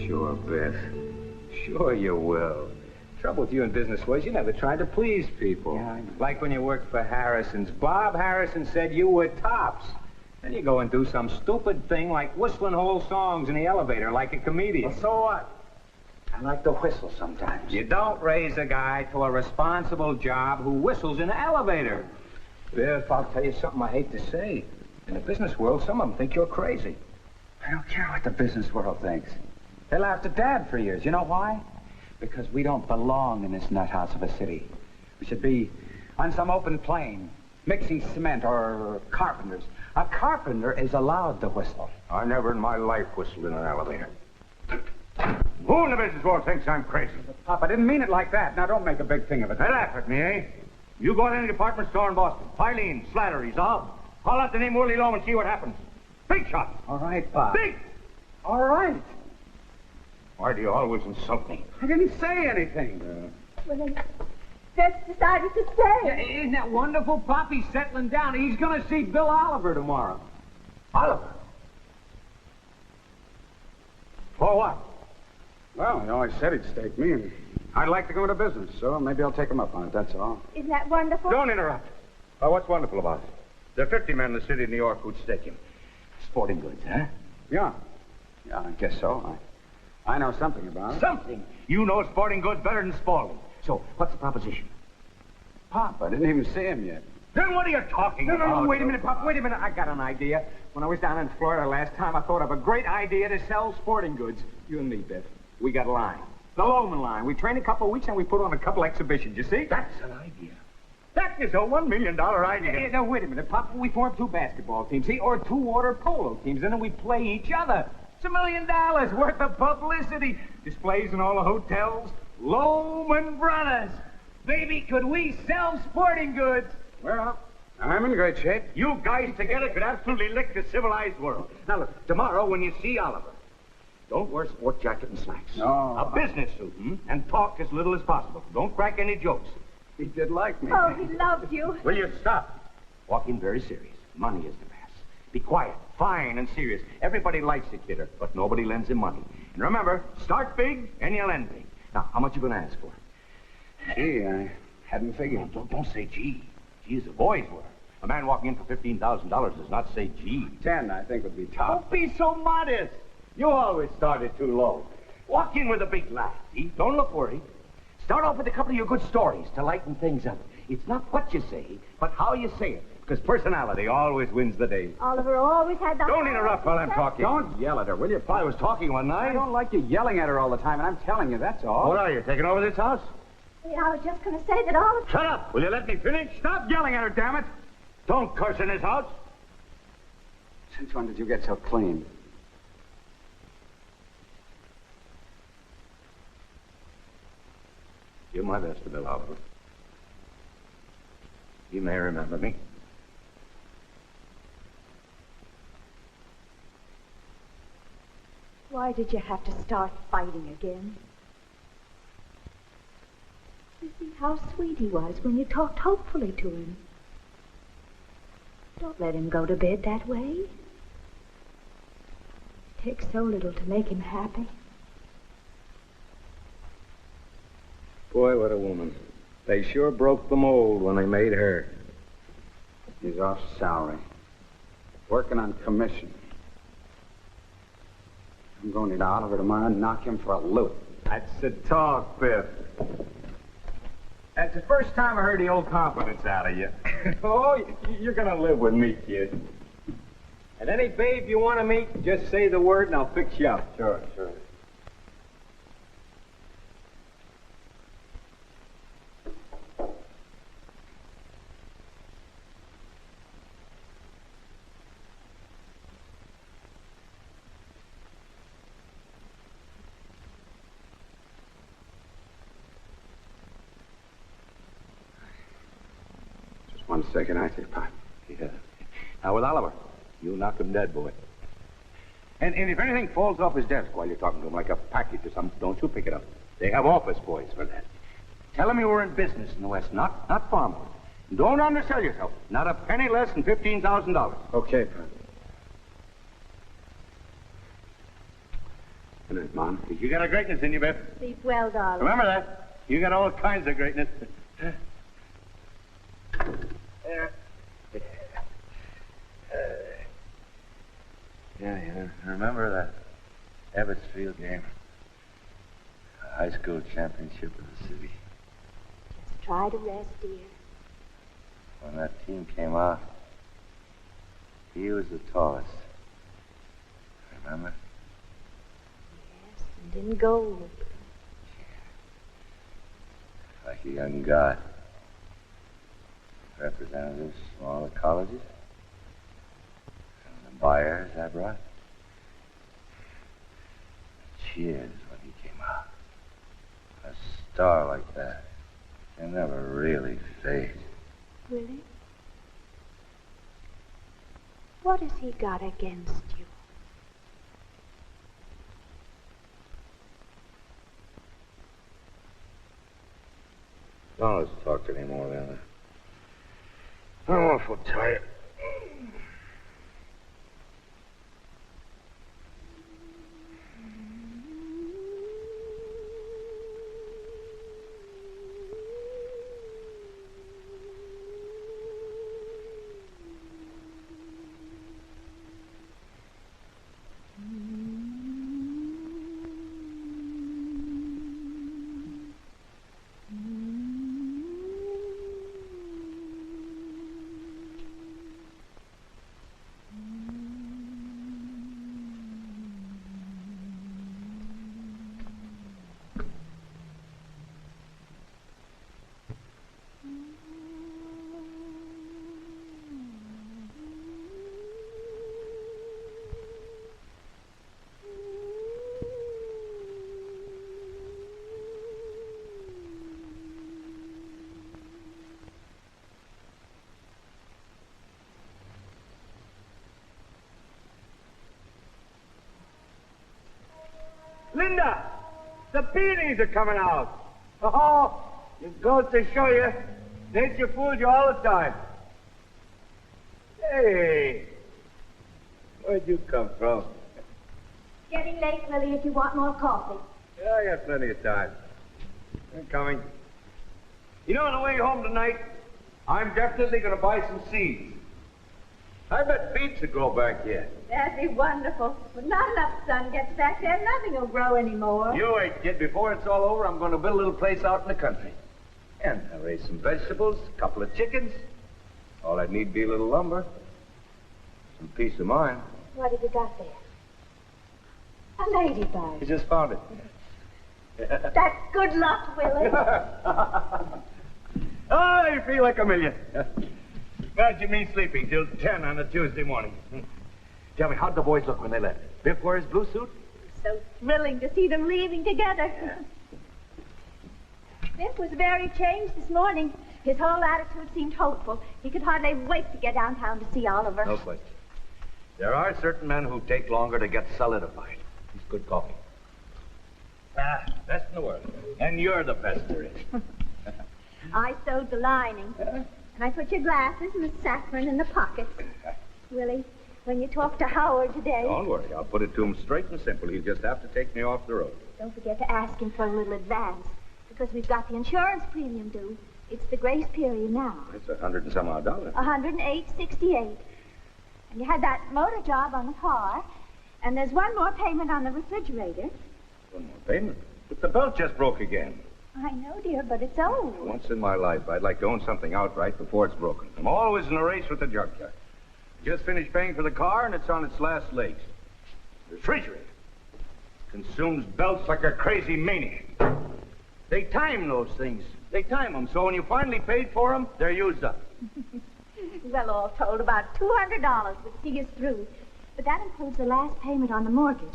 Sure, Biff. Sure you will. Trouble with you in business was you never tried to please people. Yeah, like when you worked for Harrison's. Bob Harrison said you were tops. Then you go and do some stupid thing like whistling whole songs in the elevator like a comedian. Well, so what? I like to whistle sometimes. You don't raise a guy to a responsible job who whistles in an elevator. Biff, I'll tell you something I hate to say. In the business world, some of them think you're crazy. I don't care what the business world thinks. They laughed at Dad for years. You know why? Because we don't belong in this nut house of a city. We should be on some open plain, mixing cement or carpenters. A carpenter is allowed to whistle. I never in my life whistled in an elevator. Who in the business world thinks I'm crazy? Pop, I didn't mean it like that. Now, don't make a big thing of it. They laugh at me, eh? You go to any department store in Boston. Filene, Slattery's, Call out the name Willie Loam and see what happens. Big shot. All right, Pop. Big. All right. Why do you always insult me? I didn't say anything. Well, then, Fred's decided to stay. Yeah, isn't that wonderful? Pop, he's settling down. He's going to see Bill Oliver tomorrow. Oliver? For what? Well, he always said he'd stake me, and I'd like to go into business, so maybe I'll take him up on it, that's all. Isn't that wonderful? Don't interrupt. What's wonderful about it? There are 50 men in the city of New York who'd stake him. Sporting goods, huh? Yeah. Yeah, I guess so. I know something about it. Something? You know sporting goods better than Spaulding. So, what's the proposition? Pop, I didn't even see him yet. Then what are you talking about? No, wait a minute, Pop, wait a minute. I got an idea. When I was down in Florida last time, I thought of a great idea to sell sporting goods. You and me, Biff. We got a line. The Loman line. We train a couple of weeks and we put on a couple exhibitions, you see? That's an idea. That is a $1 million idea. Yeah, now, wait a minute, Pop. We form 2 basketball teams, see? Or 2 water polo teams, and then we play each other. It's $1 million worth of publicity. Displays in all the hotels. Loman Brothers. Baby, could we sell sporting goods? Well, I'm in great shape. You guys together could absolutely lick the civilized world. Now, look, tomorrow when you see Oliver, don't wear sport jacket and slacks. No. A business suit, and talk as little as possible. Don't crack any jokes. He did like me. Oh, he loved you. Will you stop? Walk in very serious. Money is the pass. Be quiet, fine, and serious. Everybody likes a kidder, but nobody lends him money. And remember, start big and you'll end big. Now, how much you going to ask for? Gee, I hadn't figured. Don't say gee. Gee is a boy's word. A man walking in for $15,000 does not say gee. 10, I think, would be top. Don't be so modest. You always started too low. Walk in with a big laugh. See? Don't look worried. Start off with a couple of your good stories to lighten things up. It's not what you say, but how you say it. Because personality always wins the day. Oliver always had the... Don't interrupt while I'm talking. Don't yell at her, will you? I was talking one night. I don't like you yelling at her all the time, and I'm telling you, that's all. What are you, taking over this house? Yeah, I was just going to say that Oliver... Shut up! Will you let me finish? Stop yelling at her, damn it! Don't curse in this house. Since when did you get so clean? Do my best to Bill Oliver. You may remember me. Why did you have to start fighting again? You see how sweet he was when you talked hopefully to him. Don't let him go to bed that way. It takes so little to make him happy. Boy, what a woman. They sure broke the mold when they made her. He's off salary. Working on commission. I'm going to Oliver tomorrow and knock him for a loop. That's the talk, Biff. That's the first time I heard the old confidence out of you. Oh, you're gonna live with me, kid. And any babe you want to meet, just say the word and I'll fix you up. Sure. Just 1 second, I say, Pop. Yeah. Now, with Oliver, you knock him dead, boy. And if anything falls off his desk while you're talking to him, like a package or something, don't you pick it up. They have office boys for that. Tell him you were in business in the West, not farming. And don't undersell yourself. Not a penny less than $15,000. Okay, Pop. Good night, Mom. You got a greatness in you, Biff. Sleep well, darling. Remember that. You got all kinds of greatness. Yeah. Remember that Ebbetsfield game? High school championship of the city. Just try to rest, dear. When that team came out, he was the tallest. Remember? Yes, and in gold. Like a young god. Representatives from all the colleges. And the buyers I brought. Cheers when he came out. A star like that can never really fade. Willie? What has he got against you? Don't let's talk anymore, Leonard. I'm awful tired. Linda, the peonies are coming out. Oh, it goes to show you, nature fools you all the time. Hey, where'd you come from? Getting late, Willie, if you want more coffee. Yeah, I got plenty of time. I'm coming. You know, on the way home tonight, I'm definitely going to buy some seeds. I bet beets will grow back here. That'd be wonderful. But not enough sun gets back there. Nothing will grow anymore. You wait, kid. Before it's all over, I'm going to build a little place out in the country. And I'll raise some vegetables, a couple of chickens. All I'd need be a little lumber. Some peace of mind. What have you got there? A ladybug. You just found it. That's good luck, Willie. Oh, I feel like a million. Imagine me sleeping till 10 on a Tuesday morning. Tell me, how'd the boys look when they left? Biff wear his blue suit? So thrilling to see them leaving together. Biff was very changed this morning. His whole attitude seemed hopeful. He could hardly wait to get downtown to see Oliver. No question. There are certain men who take longer to get solidified. It's good coffee. Best in the world. And you're the best there is. I sewed the lining. And I put your glasses and the saffron in the pockets. Willie, when you talk to Howard today... Don't worry. I'll put it to him straight and simple. He'll just have to take me off the road. Don't forget to ask him for a little advance, because we've got the insurance premium due. It's the grace period now. It's $100 and some odd. $108.68. And you had that motor job on the car. And there's one more payment on the refrigerator. One more payment? But the belt just broke again. I know, dear, but it's old. Once in my life, I'd like to own something outright before it's broken. I'm always in a race with the junkyard. Just finished paying for the car, and it's on its last legs. The refrigerator consumes belts like a crazy maniac. They time those things. They time them, so when you finally paid for them, they're used up. Well, all told, about $200 would see us through. But that includes the last payment on the mortgage.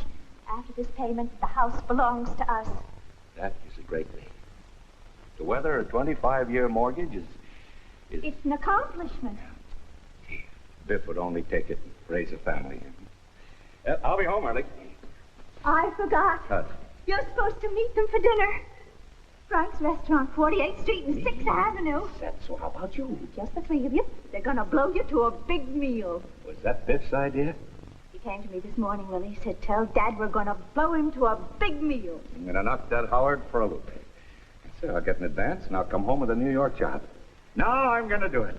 After this payment, the house belongs to us. That is a great thing. To weather a 25-year mortgage is... It's an accomplishment. Biff would only take it and raise a family. I'll be home early. I forgot. What? You're supposed to meet them for dinner. Frank's Restaurant, 48th Street and 6th Avenue. So how about you? Just the three of you. They're going to blow you to a big meal. Was that Biff's idea? He came to me this morning, Willie. He said, tell Dad we're going to blow him to a big meal. I'm going to knock that Howard for a loop. So I'll get an advance, and I'll come home with a New York job. No, I'm going to do it.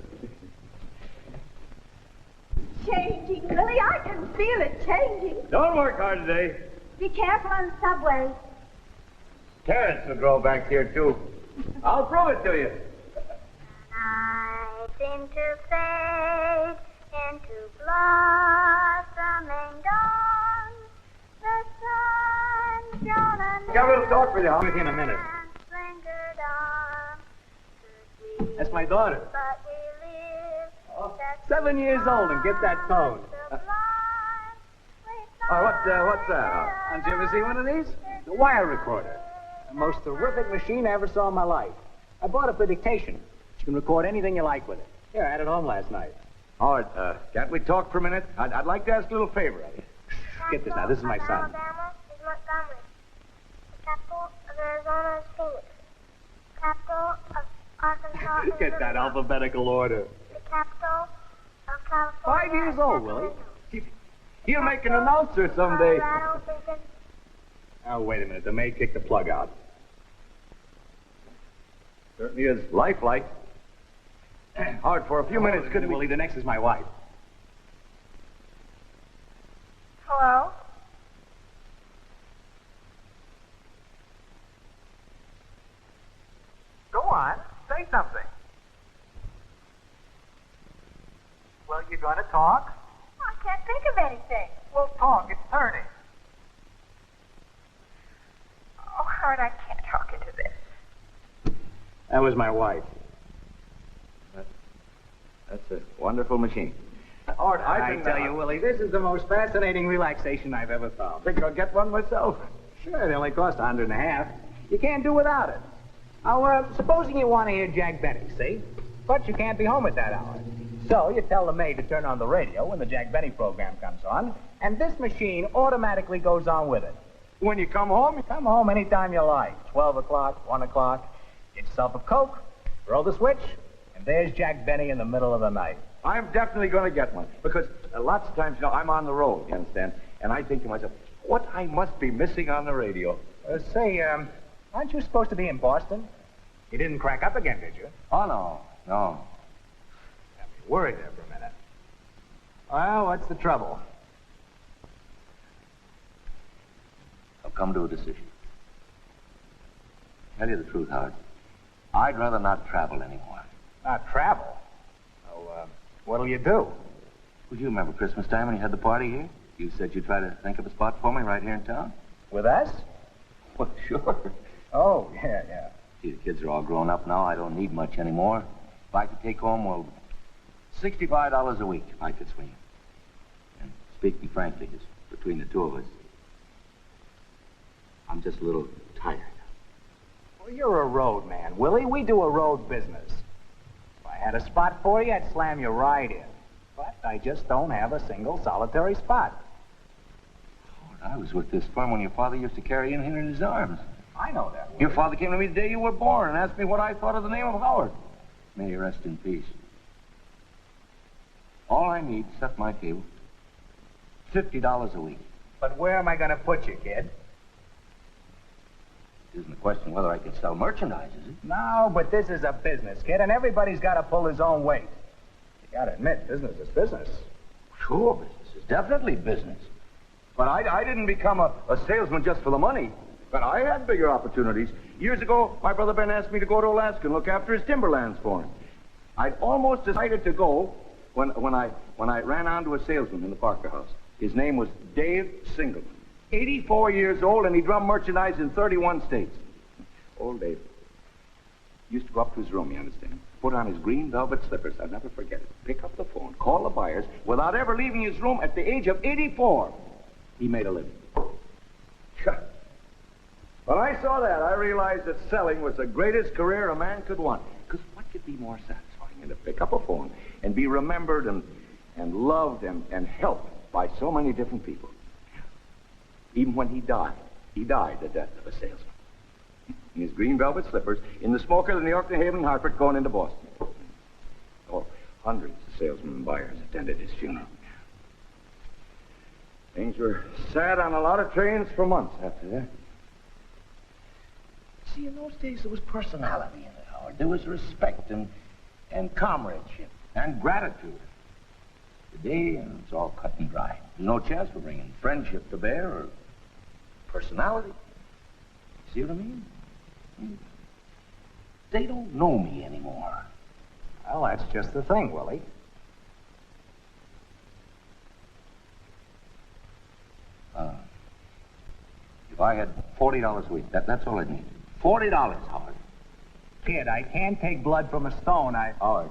Changing, Willie. I can feel it changing. Don't work hard today. Be careful on the subway. Carrots will grow back here, too. I'll prove it to you. I seem to fade into blossoming dawn. The sun shone and Got a little talk with you. I'll be with you in a minute. lingered on. That's my daughter. But we live. Oh, 7 years old and get that tone. Oh, what's that? Did you ever see one of these? The wire recorder. The most terrific machine I ever saw in my life. I bought it for dictation. You can record anything you like with it. Here, I had it home last night. Howard, can't we talk for a minute? I'd like to ask a little favor of you. Get this now. This is my son. Alabama is Montgomery. The capital of Arizona is Phoenix. The capital of Arkansas is Get that alphabetical order. the capital of California. 5 years old, Willie. He'll make an announcer someday. Colorado, Lincoln. Oh, wait a minute. The maid kicked the plug out. Certainly is lifelike. Howard, for a few minutes, couldn't we... Willie, the next is my wife. Hello? Go on. Say something. Well, you gonna talk? I can't think of anything. Well, talk. It's turning. Oh, Howard, I can't talk into this. That was my wife. That's a wonderful machine. Howard, I tell you, Willie, this is the most fascinating relaxation I've ever found. Think I'll get one myself. Sure, they only cost $150. You can't do without it. Now, supposing you want to hear Jack Benny, see? But you can't be home at that hour. So you tell the maid to turn on the radio when the Jack Benny program comes on, and this machine automatically goes on with it. When you come home anytime you like. 12 o'clock, 1 o'clock. Get yourself a Coke, throw the switch, and there's Jack Benny in the middle of the night. I'm definitely going to get one. Because lots of times, I'm on the road, you understand? And I think to myself, what I must be missing on the radio. Say, aren't you supposed to be in Boston? You didn't crack up again, did you? Oh, no. Worried there for a minute. Well, what's the trouble? I've come to a decision. Tell you the truth, Howard. I'd rather not travel anymore. Not travel? Oh, what'll you do? Well, you remember Christmas time when you had the party here? You said you'd try to think of a spot for me right here in town. With us? Well, sure. Oh, yeah. See, the kids are all grown up now. I don't need much anymore. If I could take home, well, $65 a week, if I could swing it. And speaking frankly, just between the two of us, I'm just a little tired. Well, you're a road man, Willie. We do a road business. If I had a spot for you, I'd slam you right in. But I just don't have a single solitary spot. I was with this firm when your father used to carry in here in his arms. I know that, Willie. Your father came to me the day you were born and asked me what I thought of the name of Howard. May he rest in peace. All I need, set my table, $50 a week. But where am I going to put you, kid? It isn't a question whether I can sell merchandise, is it? No, but this is a business, kid, and everybody's got to pull his own weight. You got to admit, business is business. Sure, business is definitely business. But I didn't become a salesman just for the money. But I had bigger opportunities. Years ago, my brother Ben asked me to go to Alaska and look after his timberlands for him. I'd almost decided to go when I ran onto a salesman in the Parker House. His name was Dave Singleton. 84 years old, and he drummed merchandise in 31 states. Old Dave used to go up to his room, you understand, put on his green velvet slippers, I'll never forget it, pick up the phone, call the buyers, without ever leaving his room at the age of 84. He made a living. When I saw that, I realized that selling was the greatest career a man could want. Because what could be more satisfying than to pick up a phone and be remembered and loved and helped by so many different people? Even when he died the death of a salesman. In his green velvet slippers, in the smoker of the New York, New Haven, Hartford, going into Boston. Oh, hundreds of salesmen and buyers attended his funeral. Things were sad on a lot of trains for months after that. See, in those days, there was personality in it, Howard. There was respect and comradeship and gratitude. Today, it's all cut and dry. There's no chance for bringing friendship to bear or personality. See what I mean? They don't know me anymore. Well, that's just the thing, Willie. If I had $40 a week, that's all I'd need. $40, Howard. Kid, I can't take blood from a stone. Howard,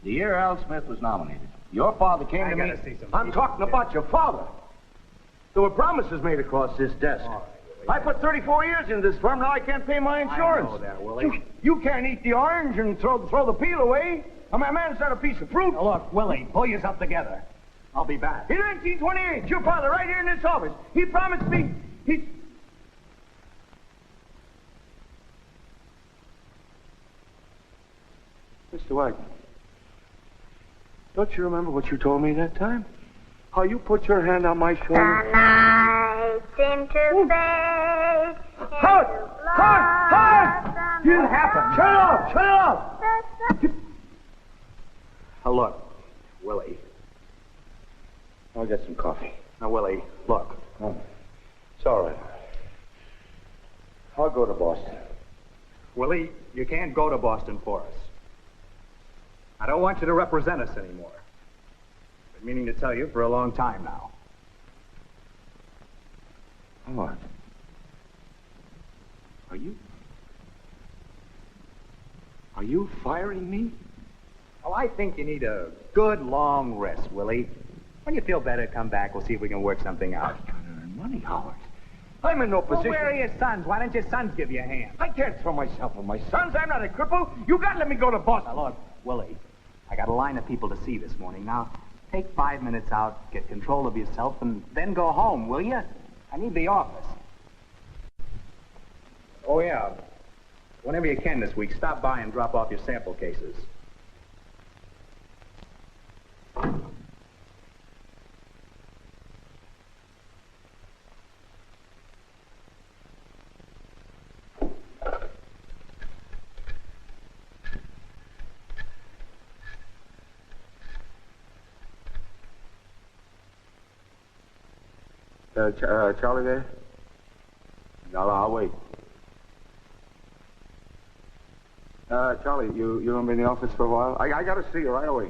the year Al Smith was nominated, your father came to me. I'm talking about your father. There were promises made across this desk. I put 34 years into this firm. Now I can't pay my insurance. I know that, Willie. You can't eat the orange and throw the peel away. I mean, a man's not a piece of fruit. Now, look, Willie, pull yourself together. I'll be back. In 1928, your father, right here in this office, he promised me Mr. Wagner, don't you remember what you told me that time? How you put your hand on my shoulder? The night seemed to fade. Howard! You happened. Shut it off! Shut it off! Now, look, Willie. I'll get some coffee. Now, Willie, look. It's all right. I'll go to Boston. Willie, you can't go to Boston for us. I don't want you to represent us anymore. I've been meaning to tell you for a long time now. What? Are you firing me? Well, I think you need a good long rest, Willie. When you feel better, come back. We'll see if we can work something out. I'm trying to earn money, Howard. I'm in no position. Well, where are your sons? Why don't your sons give you a hand? I can't throw myself on my sons. I'm not a cripple. You gotta let me go to Boston. Now, look, Willie, I got a line of people to see this morning. Now, take 5 minutes out, get control of yourself, and then go home, will you? I need the office. Oh, yeah. Whenever you can this week, stop by and drop off your sample cases. Charlie there? No, I'll wait. Charlie, you gonna be in the office for a while? I gotta see you right away.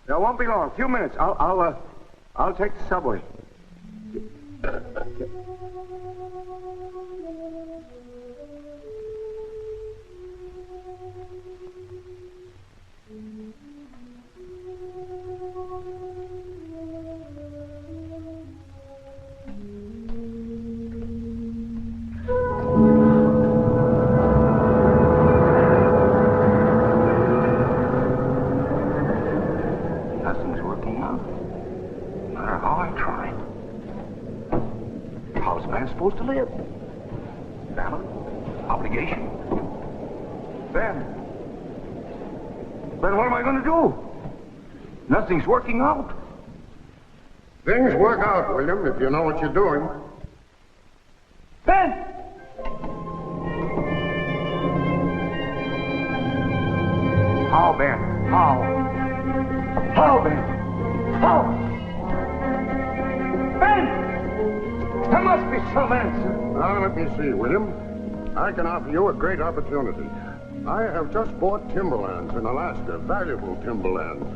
It won't be long. A few minutes. I'll take the subway. Supposed to live. Family, obligation. Ben, what am I going to do? Nothing's working out. Things work out, William, if you know what you're doing. Ben! How, Ben? How? How, Ben? How? Ben! romance. Now, let me see, William. I can offer you a great opportunity. I have just bought timberlands in Alaska, valuable timberlands.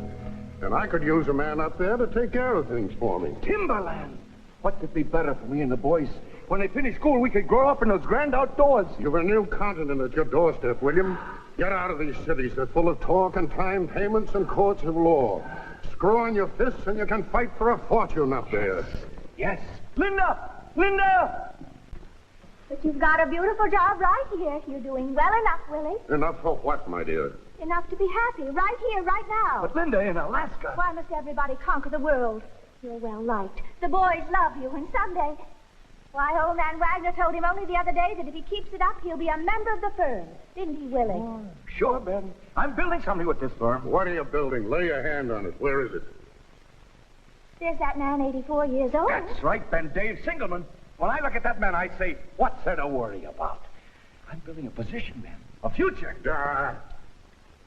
And I could use a man up there to take care of things for me. Timberland. What could be better for me and the boys? When they finish school, we could grow up in those grand outdoors. You've a new continent at your doorstep, William. Get out of these cities. They're full of talk and time payments and courts of law. Screw on your fists and you can fight for a fortune up there. Yes. Linda! Linda! But you've got a beautiful job right here. You're doing well enough, Willie. Enough for what, my dear? Enough to be happy right here, right now. But Linda, in Alaska. Why must everybody conquer the world? You're well liked. The boys love you, and someday... Why, old man Wagner told him only the other day that if he keeps it up, he'll be a member of the firm. Didn't he, Willie? Oh, sure, Ben. I'm building something with this firm. What are you building? Lay your hand on it. Where is it? There's that man, 84 years old. That's right, Ben. Dave Singleman. When I look at that man, I say, what's there to worry about? I'm building a position, Ben. A future.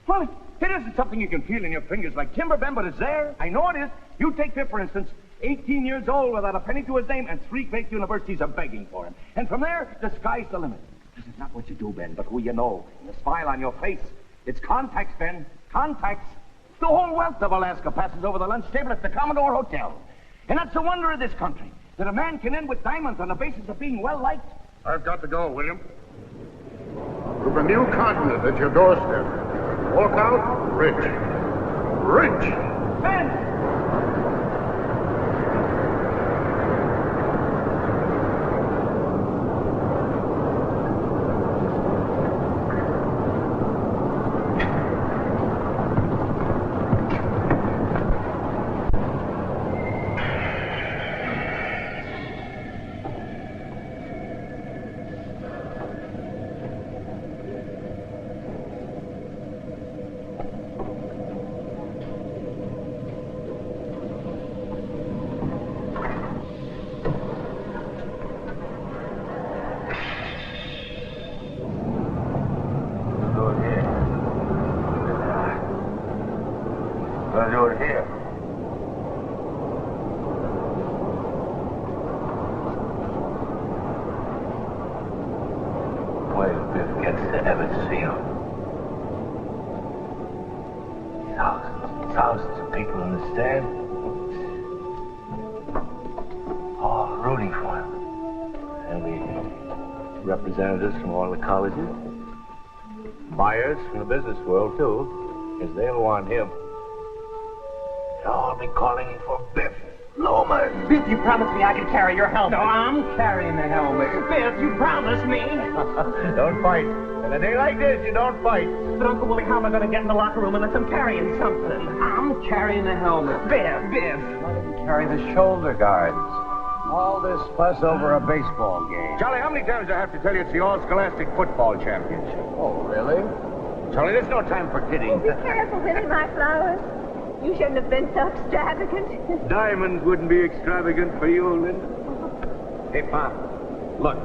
Well, it isn't something you can feel in your fingers like timber, Ben, but it's there. I know it is. You take Biff, for instance, 18 years old without a penny to his name, and 3 great universities are begging for him. And from there, the sky's the limit. This is not what you do, Ben, but who you know. And the smile on your face. It's contacts, Ben. Contacts. The whole wealth of Alaska passes over the lunch table at the Commodore Hotel. And that's the wonder of this country, that a man can end with diamonds on the basis of being well-liked. I've got to go, William. You've a new continent at your doorstep. Walk out rich. Rich! Ben! Thousands of people in the stand. All rooting for him. And the representatives from all the colleges. Buyers from the business world, too, because they'll want him. They'll all be calling him for Biff Loman. Biff, you promised me I could carry your helmet. No, I'm carrying the helmet. Biff, you promised me. Don't fight. On a day like this, you don't fight. But Uncle Willie, how am I going to get in the locker room unless I'm carrying something? I'm carrying the helmet. Biff. Why don't you carry the shoulder guards? All this fuss over a baseball game. Charlie, how many times do I have to tell you it's the All-Scholastic Football Championship? Oh, really? Charlie, there's no time for kidding. Oh, be careful, Willie, my flowers. You shouldn't have been so extravagant. Diamonds wouldn't be extravagant for you, Linda. Hey, Pop, look.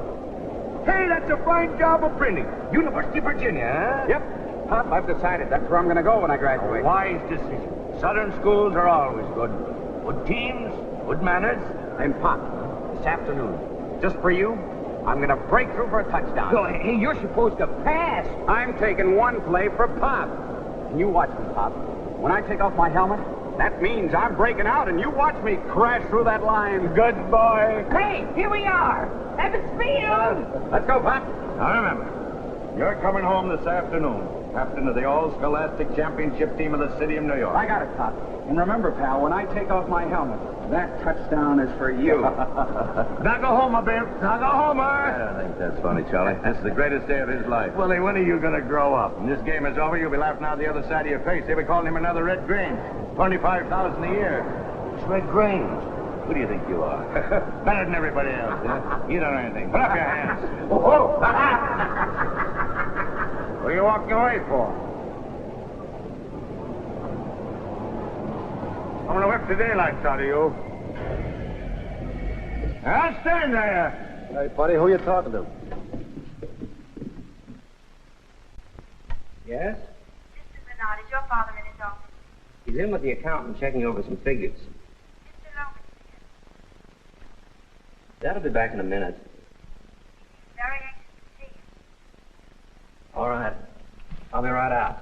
Hey, that's a fine job of printing. University of Virginia, huh? Yep. Pop, I've decided. That's where I'm going to go when I graduate. A wise decision. Southern schools are always good. Good teams, good manners. And Pop, this afternoon, just for you, I'm going to break through for a touchdown. Oh, hey, you're supposed to pass. I'm taking one play for Pop. And you watch me, Pop. When I take off my helmet, that means I'm breaking out, and you watch me crash through that line. Good boy. Hey, here we are. Evans Field. Let's go, Pop. Now remember, you're coming home this afternoon, captain of the All-Scholastic Championship team of the city of New York. I got it, Pop. And remember, pal, when I take off my helmet, that touchdown is for you. Now go home, Biff. Now go home, I don't think that's funny, Charlie. This is the greatest day of his life. Willie, when are you going to grow up? When this game is over, you'll be laughing out the other side of your face. They'll be calling him another Red Grange. $25,000 a year. It's Red Grange. Who do you think you are? Better than everybody else, huh? You don't know anything. Put up your hands. Whoa! What are you walking away for? I'm going to whip the daylights out of you. Now stand there. Hey, buddy, who are you talking to? Yes? Mr. Bernard, is your father in his office? He's in with the accountant checking over some figures. Mr. Logan. That'll be back in a minute. be right out.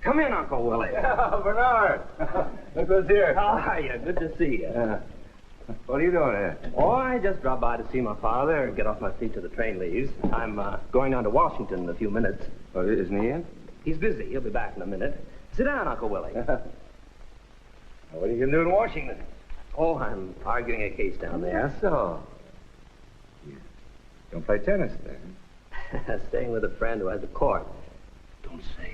Come in, Uncle Willie. Bernard. Look who's here. How are you? Good to see you. What are you doing here? Oh, I just dropped by to see my father and get off my feet till the train leaves. I'm going on to Washington in a few minutes. Oh, isn't he in? He's busy. He'll be back in a minute. Sit down, Uncle Willie. What are you going to do in Washington? Oh, I'm arguing a case down there. So. You don't play tennis then? Staying with a friend who has a court. Don't say.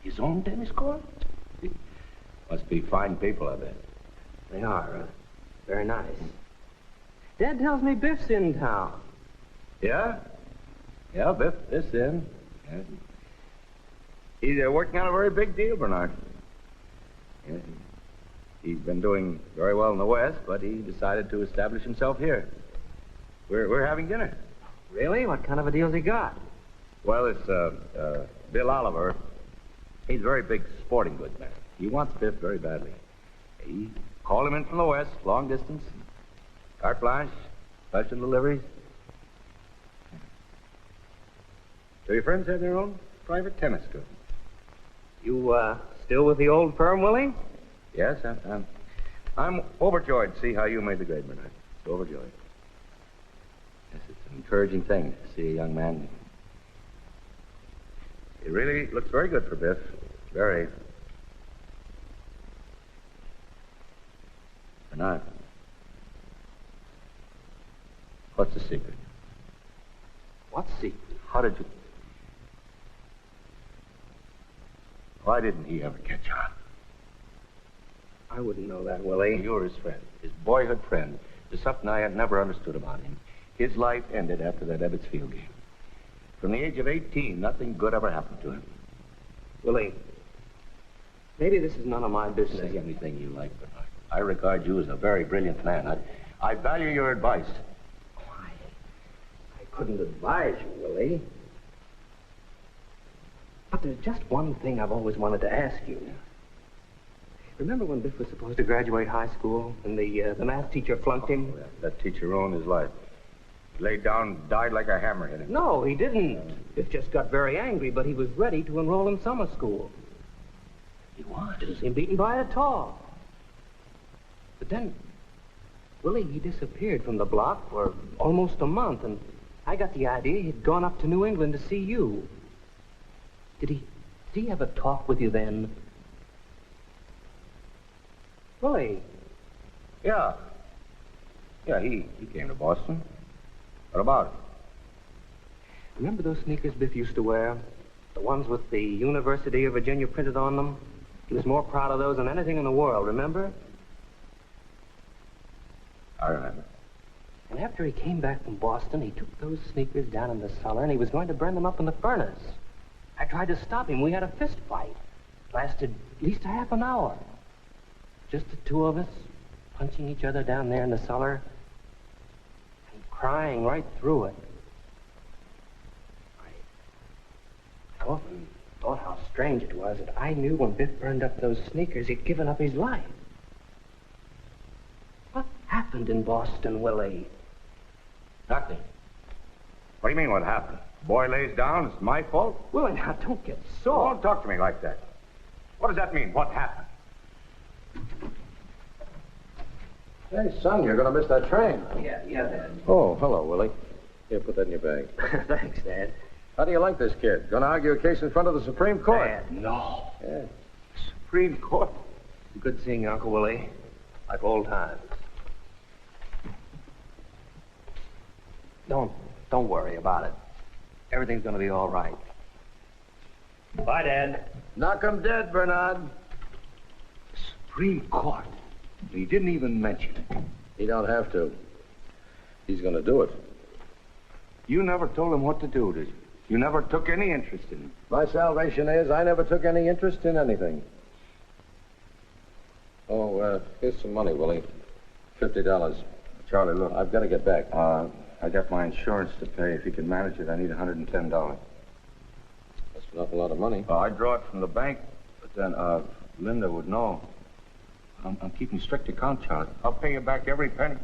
His own tennis court? Must be fine people, I bet. They are. Very nice. Dad tells me Biff's in town. Yeah? Yeah, Biff's in. Yeah. He's working on a very big deal, Bernard. Yeah. He's been doing very well in the West, but he decided to establish himself here. We're having dinner. Really? What kind of a deal's he got? Well, it's Bill Oliver. He's a very big sporting goods man. He wants Biff very badly. He called him in from the West, long distance, carte blanche, special deliveries. So your friends have their own private tennis court. You still with the old firm, Willie? Yes, I'm overjoyed to see how you made the grade, Bernard. Overjoyed. Yes, it's an encouraging thing to see a young man. It really looks very good for Biff. Very. Bernard. What's the secret? What secret? How did you... Why didn't he ever catch on? I wouldn't know that, Willie. You're his friend, his boyhood friend. There's something I had never understood about him. His life ended after that Ebbets Field game. From the age of 18, nothing good ever happened to him. Willie, maybe this is none of my business. Say anything you like, Bernard. I regard you as a very brilliant man. I value your advice. I couldn't advise you, Willie. But there's just one thing I've always wanted to ask you. Remember when Biff was supposed to graduate high school and the math teacher flunked him? Oh, that teacher ruined his life. He laid down and died like a hammer hit him. No, he didn't. Biff just got very angry, but he was ready to enroll in summer school. He was? Didn't seem beaten by it at all. But then, Willie, he disappeared from the block for almost a month, and I got the idea he'd gone up to New England to see you. Did he ever talk with you then? Willie. Yeah. Yeah, he came to Boston. What about it? Remember those sneakers Biff used to wear? The ones with the University of Virginia printed on them? He was more proud of those than anything in the world, remember? I remember. And after he came back from Boston, he took those sneakers down in the cellar and he was going to burn them up in the furnace. I tried to stop him. We had a fist fight. Lasted at least a half an hour. Just the two of us, punching each other down there in the cellar and crying right through it. I often thought how strange it was that I knew when Biff burned up those sneakers, he'd given up his life. What happened in Boston, Willie? Nothing. What do you mean, what happened? Boy lays down, it's my fault? Willie, now don't get sore. Don't talk to me like that. What does that mean, what happened? Hey, son, you're going to miss that train. Yeah, Dad. Oh, hello, Willie. Here, put that in your bag. Thanks, Dad. How do you like this kid? Going to argue a case in front of the Supreme Court? Dad, no. Yeah. Supreme Court. Good seeing you, Uncle Willie. Like old times. Don't worry about it. Everything's going to be all right. Bye, Dad. Knock 'em dead, Bernard. Supreme Court. He didn't even mention it. He don't have to. He's going to do it. You never told him what to do, did you? You never took any interest in him. My salvation is I never took any interest in anything. Oh, here's some money, Willie. $50. Charlie, look. I've got to get back. I got my insurance to pay. If you can manage it, I need $110. That's an awful lot of money. I draw it from the bank, but then, Linda would know. I'm keeping strict account, Charlie. I'll pay you back every penny.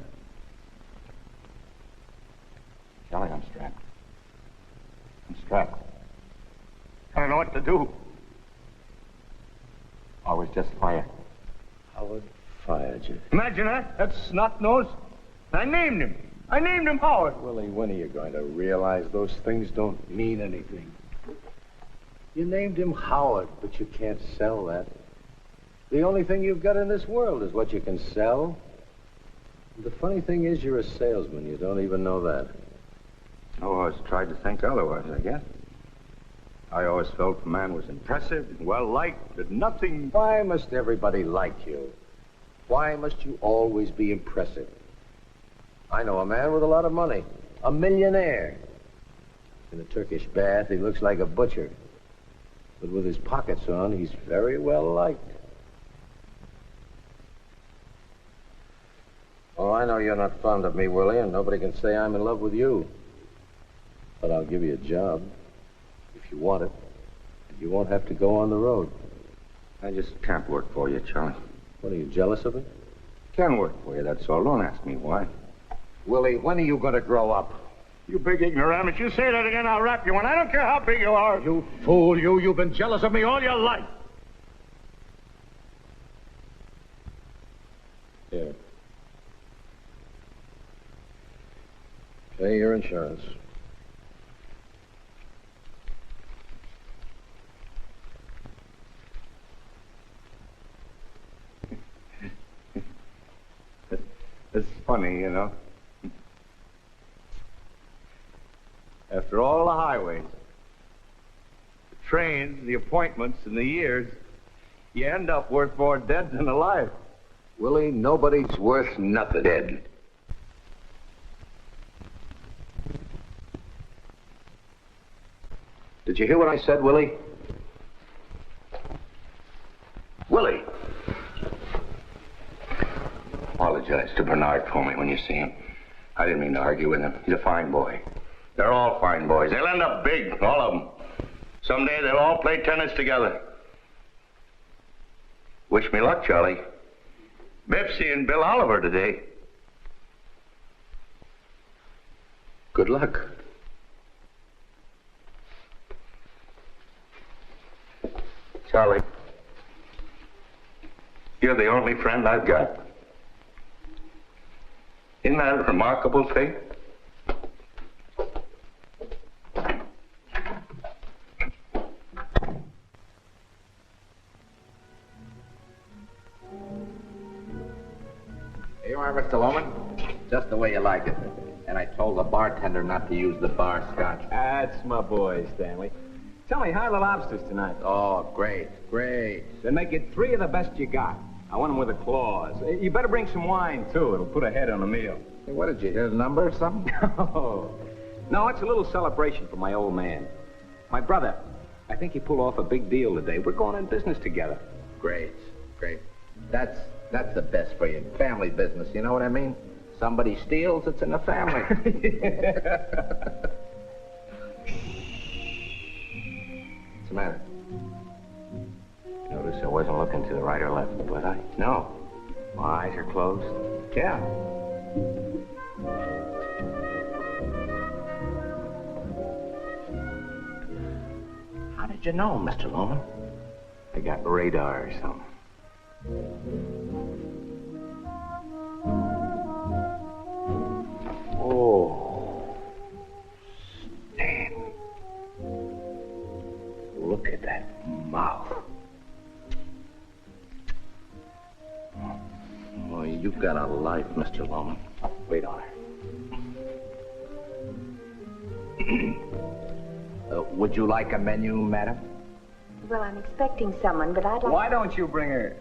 do. I was just fired. Howard fired you. Imagine that. That's snot-nosed. I named him. I named him Howard. Willie, when are you going to realize those things don't mean anything? You named him Howard, but you can't sell that. The only thing you've got in this world is what you can sell. The funny thing is you're a salesman. You don't even know that. I always tried to think otherwise, I guess. I always felt the man was impressive and well-liked, but nothing... Why must everybody like you? Why must you always be impressive? I know a man with a lot of money, a millionaire. In a Turkish bath, he looks like a butcher. But with his pockets on, he's very well liked. Oh, I know you're not fond of me, Willie, and nobody can say I'm in love with you. But I'll give you a job, if you want it. And you won't have to go on the road. I just can't work for you, Charlie. What, are you jealous of it? Can't work for you, that's all. Don't ask me why. Willie, when are you going to grow up? You big ignoramus. You say that again, I'll rap you. And I don't care how big you are. You fool, you. You've been jealous of me all your life. Here. Pay your insurance. It's funny, you know. After all the highways, the trains, the appointments, and the years, you end up worth more dead than alive. Willie, nobody's worth nothing dead. Did you hear what I said, Willie? Willie! Apologize to Bernard for me when you see him. I didn't mean to argue with him. He's a fine boy. They're all fine boys. They'll end up big, all of them. Someday they'll all play tennis together. Wish me luck, Charlie. Biff's seeing Bill Oliver today. Good luck. Charlie, you're the only friend I've got. Isn't that a remarkable thing? Here you are, Mr. Loman. Just the way you like it. And I told the bartender not to use the bar scotch. That's my boy, Stanley. Tell me, how are the lobsters tonight? Oh, great, great. Then make it 3 of the best you got. I want them with a clause. You better bring some wine, too. It'll put a head on the meal. Hey, what, did you hear the number or something? No, it's a little celebration for my old man. My brother. I think he pulled off a big deal today. We're going in business together. Great, great. That's the best for you. Family business, you know what I mean? Somebody steals, it's in the family. What's the matter? Notice I wasn't looking to the right or left, was I? No. My eyes are closed. Yeah. How did you know, Mr. Loman? I got radar or something. Oh, Stan. Look at that mouth. Oh, you've got a life, Mr. Loman. Wait on her. Would you like a menu, madam? Well, I'm expecting someone, but I'd like... Why don't you bring her?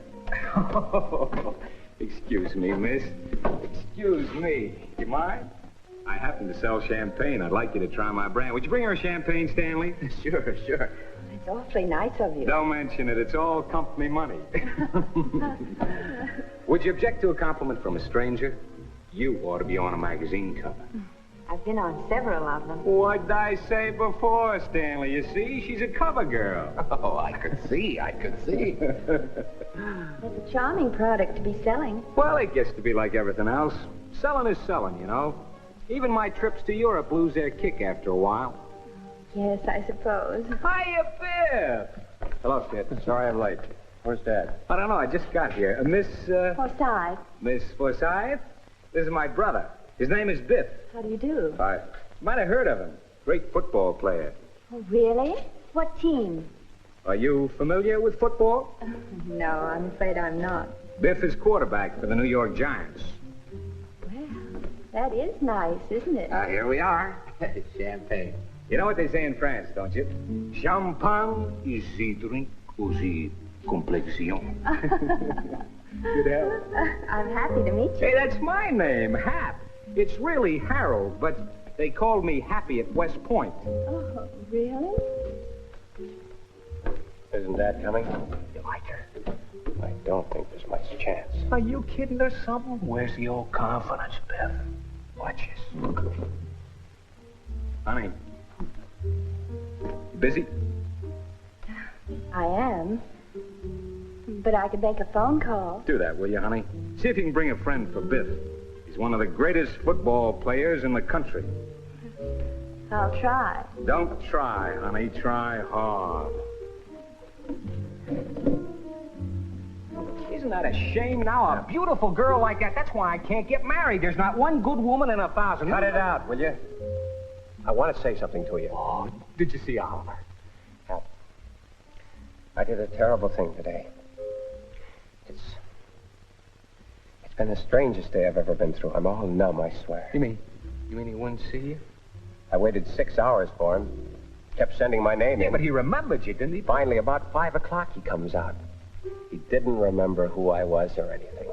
Excuse me, miss. Excuse me. You mind? I happen to sell champagne. I'd like you to try my brand. Would you bring her a champagne, Stanley? Sure, sure. It's awfully nice of you. Don't mention it. It's all company money. Would you object to a compliment from a stranger? You ought to be on a magazine cover. I've been on several of them. What'd I say before, Stanley? You see, she's a cover girl. Oh, I could see. It's a charming product to be selling. Well, it gets to be like everything else. Selling is selling, you know. Even my trips to Europe lose their kick after a while. Yes, I suppose. Hiya, Biff. Hello, kid. Sorry I'm late. Where's Dad? I don't know. I just got here. Forsyth. Miss Forsyth? This is my brother. His name is Biff. How do you do? I might have heard of him. Great football player. Oh, really? What team? Are you familiar with football? No, I'm afraid I'm not. Biff is quarterback for the New York Giants. Well, that is nice, isn't it? Here we are. Champagne. You know what they say in France, don't you? Champagne is the drink of the complexion. Good help. I'm happy to meet you. Hey, that's my name, Hap. It's really Harold, but they call me Happy at West Point. Oh, really? Isn't Dad coming? You like her? I don't think there's much chance. Are you kidding or something? Where's the old confidence, Biff? Watch this. Honey, you busy? I am. But I could make a phone call. Do that, will you, honey? See if you can bring a friend for Biff. He's one of the greatest football players in the country. I'll try. Don't try, honey. Try hard. Isn't that a shame now? A beautiful girl like that. That's why I can't get married. There's not one good woman in 1,000. Cut it out, will you? I want to say something to you. Oh, did you see Oliver? I did a terrible thing today. It's been the strangest day I've ever been through. I'm all numb, I swear. You mean he wouldn't see you? I waited 6 hours for him. Kept sending my name in. But he remembered you, didn't he? Finally, about 5 o'clock, he comes out. He didn't remember who I was or anything.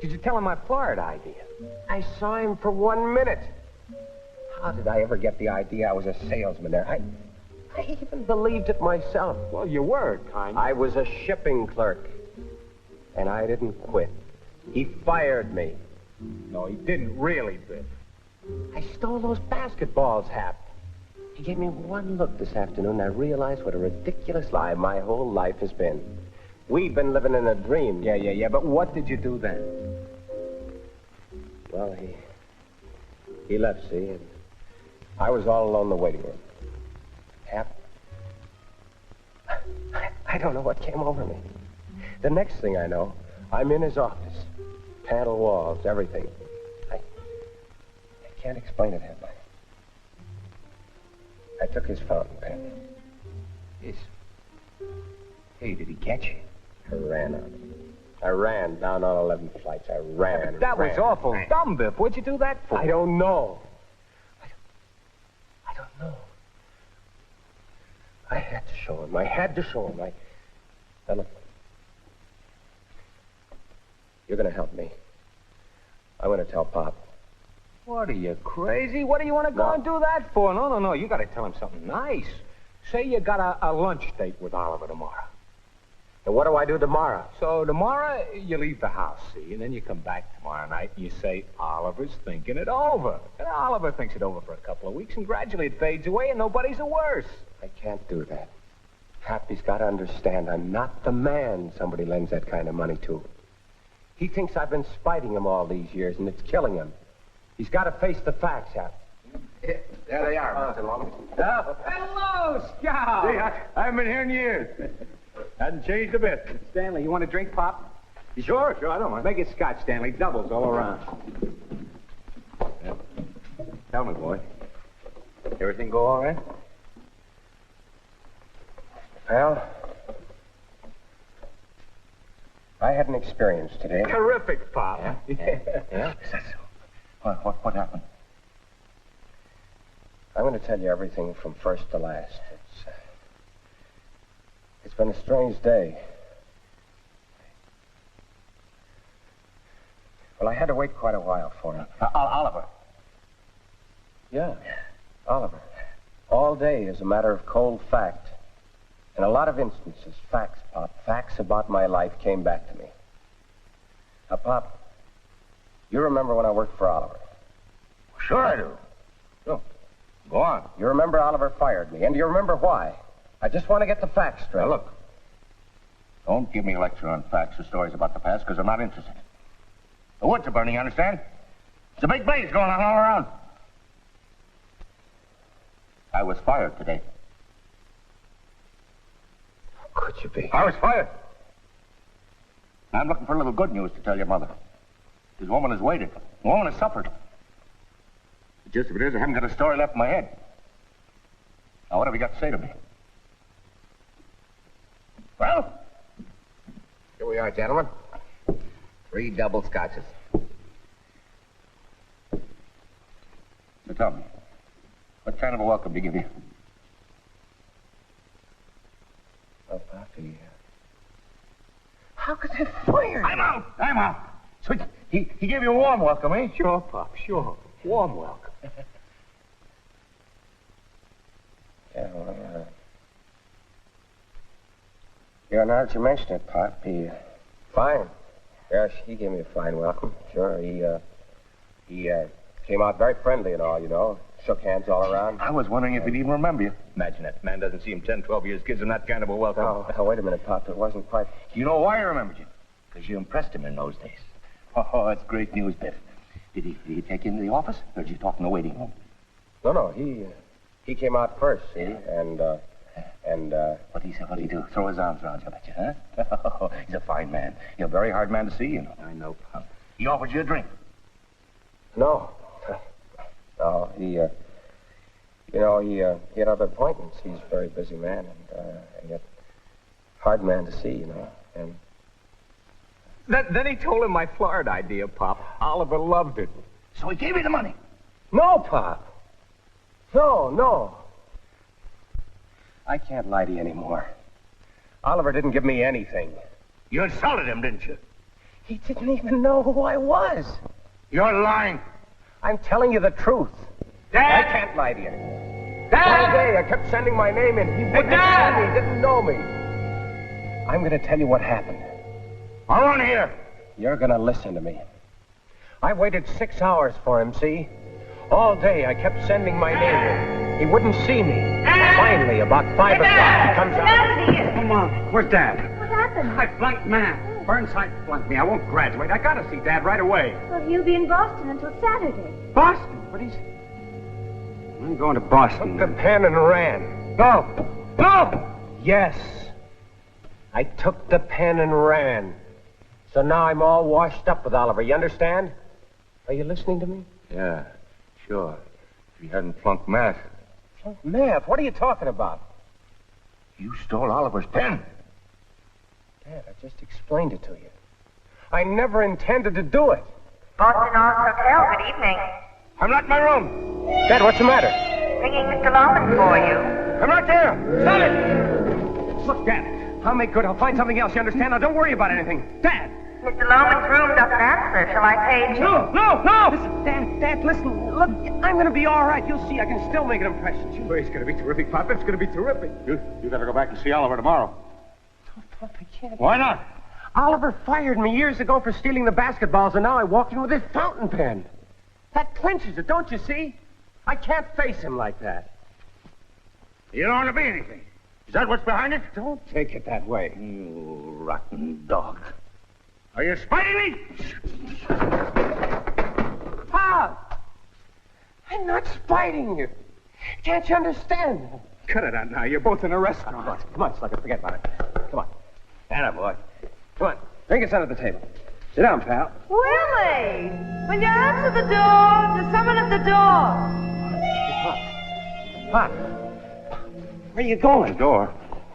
Did you tell him my Florida idea? I saw him for 1 minute. How did I ever get the idea I was a salesman there? I even believed it myself. Well, you were, kind of. I was a shipping clerk. And I didn't quit. He fired me. No, he didn't really, Biff. I stole those basketballs, Hap. He gave me one look this afternoon, and I realized what a ridiculous lie my whole life has been. We've been living in a dream. Yeah, but what did you do then? Well, he left, see, and I was all alone in the waiting room. Hap, I don't know what came over me. The next thing I know, I'm in his office. Panel walls, everything. I can't explain it, Hap. I took his fountain pen. Yes. Hey, did he catch you? I ran on him. I ran down all 11 flights. I ran. That was awful dumb, Biff. What'd you do that for? I don't know. I don't know. I had to show him. Now, look. You're going to help me. I'm going to tell Pop. What, are you crazy? What do you want to go and do that for? No. You got to tell him something nice. Say you got a lunch date with Oliver tomorrow. And what do I do tomorrow? So tomorrow, you leave the house, see? And then you come back tomorrow night and you say, Oliver's thinking it over. And Oliver thinks it over for a couple of weeks, and gradually it fades away, and nobody's the worse. I can't do that. Happy's got to understand I'm not the man somebody lends that kind of money to. He thinks I've been spiting him all these years, and it's killing him. He's got to face the facts, Hap. There they are, Mr. Long. Hello, Scout. See, I haven't been here in years. Hasn't changed a bit. Stanley, you want a drink, Pop? Sure, I don't mind. Make it Scotch, Stanley. Doubles all around. Yeah. Tell me, boy. Everything go all right? Well, I had an experience today. Terrific, Pop. Yeah? What happened? I'm going to tell you everything from first to last. It's been a strange day. Well, I had to wait quite a while for him. Oliver. Yeah, Oliver. All day, as a matter of cold fact. In a lot of instances, facts, Pop, facts about my life came back to me. Now, Pop, you remember when I worked for Oliver? Sure I do. No. Go on. You remember Oliver fired me, and do you remember why? I just want to get the facts straight. Now, look. Don't give me a lecture on facts or stories about the past, because I'm not interested. The woods are burning, you understand? There's a big blaze going on all around. I was fired today. How could you be? I was fired. I'm looking for a little good news to tell your mother. This woman has waited. The woman has suffered. The gist of it is I haven't got a story left in my head. Now, what have you got to say to me? Well? Here we are, gentlemen. 3 double scotches. So tell me, what kind of a welcome did he give you? Oh, Pappy. How could they fire you? I'm out. So he gave you a warm welcome, eh? Sure, Pop, sure. Warm welcome. Yeah, well, now that you mention it, Pop, fine. Yes, he gave me a fine welcome. Sure, he came out very friendly and all, you know. Shook hands all around. I was wondering if he'd even remember you. Imagine that. Man doesn't see him 10, 12 years, gives him that kind of a welcome. Oh, wait a minute, Pop. It wasn't quite... You know why I remembered you? Because you impressed him in those days. Oh, that's great news, Biff. Did he take you into the office, or did you talk in the waiting room? No, he came out first, see, and... What'd he do? Throw his arms around you, I bet you, huh? He's a fine man. He's a very hard man to see, you know. I know, Pop. He offered you a drink. No, he had other appointments. He's a very busy man, and yet hard man to see, you know, and... Then he told him my Florida idea, Pop. Oliver loved it. So he gave you the money? No, Pop. No. I can't lie to you anymore. Oliver didn't give me anything. You insulted him, didn't you? He didn't even know who I was. You're lying. I'm telling you the truth. Dad! I can't lie to you. Dad! All day I kept sending my name in. He wouldn't Dad! see me, didn't know me. I'm going to tell you what happened. I want to hear. You're going to listen to me. I waited 6 hours for him, see? All day I kept sending my name in. He wouldn't see me. Finally, about 5 o'clock, he comes out. Come on. Where's Dad? What happened? I flunked math. Burnside flunked me. I won't graduate. I gotta see Dad right away. Well, he'll be in Boston until Saturday. Boston? But he's... I'm going to Boston. Took the pen and ran. No! Yes. I took the pen and ran. So now I'm all washed up with Oliver. You understand? Are you listening to me? Yeah, sure. If you hadn't flunked math. Math? What are you talking about? You stole Oliver's pen. Dad, I just explained it to you. I never intended to do it. Boston Arms Hotel, good evening. I'm not in my room. Dad, what's the matter? Ringing Mr. Lawman for you. I'm not there. Stop it! Look, Dad, I'll make good. I'll find something else, you understand? Now, don't worry about anything. Dad! Mr. Lawman's room doesn't answer. Shall I page him? No! Listen, Dad, listen. Look, I'm going to be all right. You'll see. I can still make an impression. Sure, he's going to be terrific, Pop. It's going to be terrific. You gotta go back and see Oliver tomorrow. Oh, Pop, I can't. Why not? Oliver fired me years ago for stealing the basketballs, and now I walked in with his fountain pen. That clinches it, don't you see? I can't face him like that. You don't want to be anything. Is that what's behind it? Don't take it that way. You rotten dog. Are you spiting me? Pop! I'm not spiting you. Can't you understand? Cut it out now. You're both in a restaurant. Come on, Slugger, forget about it. Come on. Stand boy. Come on, bring us under the table. Sit down, pal. Willie! Will you answer the door? There's someone at the door. Pop, where are you going? The door.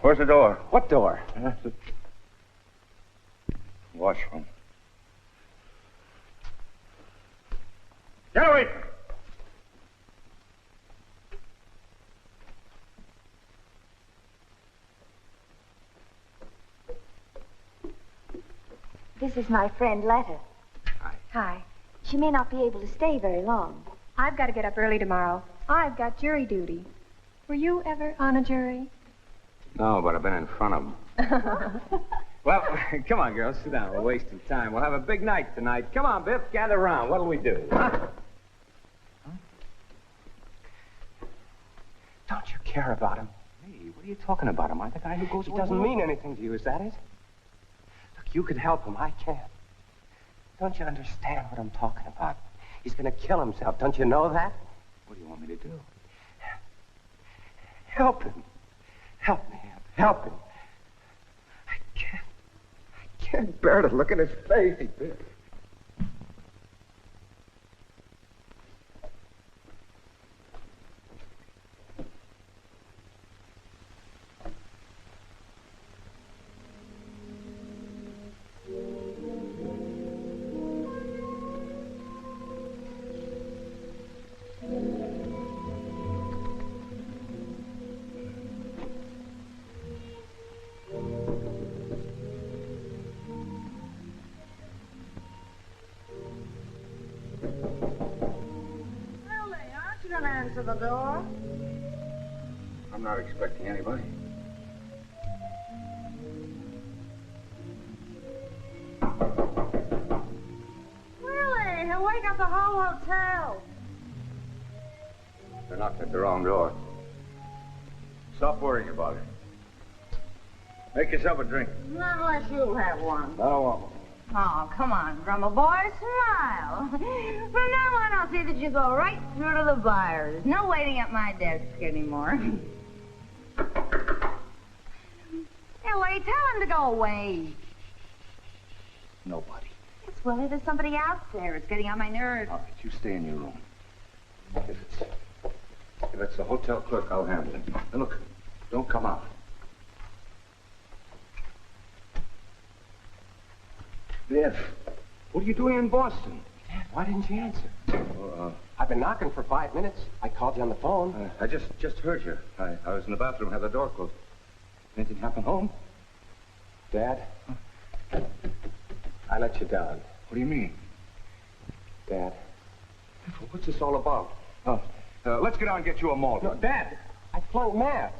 Where's the door? What door? The washroom. Get away! This is my friend, Letta. Hi. She may not be able to stay very long. I've got to get up early tomorrow. I've got jury duty. Were you ever on a jury? No, but I've been in front of him. Well, come on, girls. Sit down. We're wasting time. We'll have a big night tonight. Come on, Biff. Gather around. What'll we do? Huh? Don't you care about him? Hey, what are you talking about? Am I the guy who goes... He doesn't mean anything to you, is that it? Look, you could help him. I can't. Don't you understand what I'm talking about? He's going to kill himself. Don't you know that? What do you want me to do? Help him. Help me, Aunt. Help him. I can't bear to look at his face. Answer the door. I'm not expecting anybody. Willie, he'll wake up the whole hotel. They're knocking at the wrong door. Stop worrying about it. Make yourself a drink. Not unless you have one. I don't want one. Oh, come on, Grumble Boy, smile. From now on, I'll see that you go right through to the bar. There's no waiting at my desk anymore. Ellie, tell him to go away. Nobody. It's Willie, there's somebody out there. It's getting on my nerves. All right, you stay in your room. If it's the hotel clerk, I'll handle it. Now, look, don't come out. Biff, what are you doing in Boston? Dad, why didn't you answer? I've been knocking for 5 minutes. I called you on the phone. I just heard you. I was in the bathroom, had the door closed. Anything happen home? Dad, I let you down. What do you mean? Dad. What's this all about? Let's get out and get you a malt. No, Dad, I flunked math.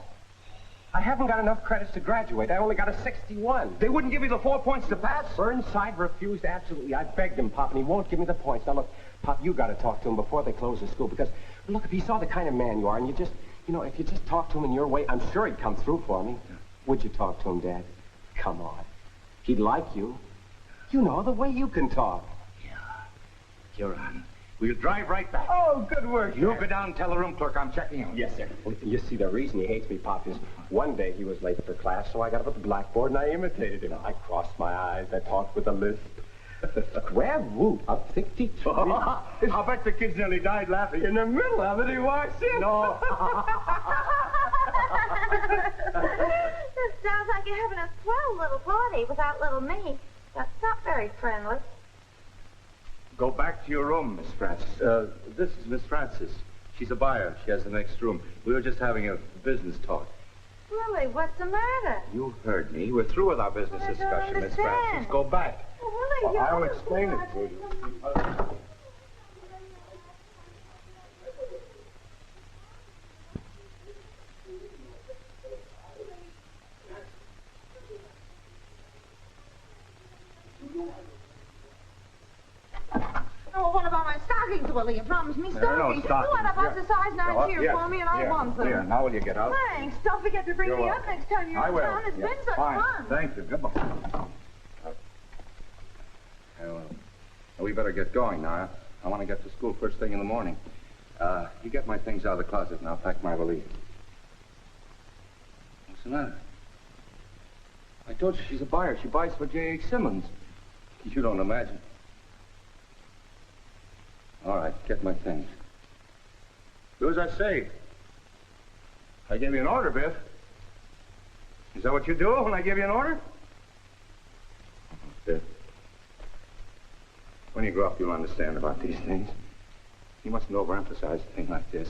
I haven't got enough credits to graduate. I only got a 61. They wouldn't give you the 4 points to pass? Burnside refused absolutely. I begged him, Pop, and he won't give me the points. Now, look, Pop, you got to talk to him before they close the school, because, look, if he saw the kind of man you are, and you just, if you just talk to him in your way, I'm sure he'd come through for me. Would you talk to him, Dad? Come on. He'd like you. You know, the way you can talk. Yeah. You're on. We'll drive right back. Oh, good work. You go down and tell the room clerk I'm checking out. Yes, sir. Well, you see, the reason he hates me, Pop, is one day he was late for class, so I got up at the blackboard and I imitated him. I crossed my eyes. I talked with a lisp. Grab root of 62. I'll bet the kids nearly died laughing. In the middle of it, he walks in. No. This sounds like you're having a swell little party without little me. That's not very friendly. Go back to your room, Miss Francis. This is Miss Francis. She's a buyer. She has the next room. We were just having a business talk. Willie, what's the matter? You heard me. We're through with our business discussion, Miss Francis. Go back. Willie, I'll explain it to you. Oh, what about my stockings, Willie? You promised me There are no stockings. stockings. You went up Yeah. to size 9 here for me, and I want them. Here, now will you get out? Thanks. Don't forget to bring You're me welcome. up next time you're I in will. town. It's Yeah, been such fine. fun. Thank you. Goodbye. We better get going now. I want to get to school first thing in the morning. You get my things out of the closet and I'll pack my valise. What's the matter? I told you she's a buyer. She buys for J.H. Simmons. You don't imagine. All right, get my things. Do as I say. I gave you an order, Biff. Is that what you do when I give you an order? Biff. When you grow up, you'll understand about these things. You mustn't overemphasize a thing like this.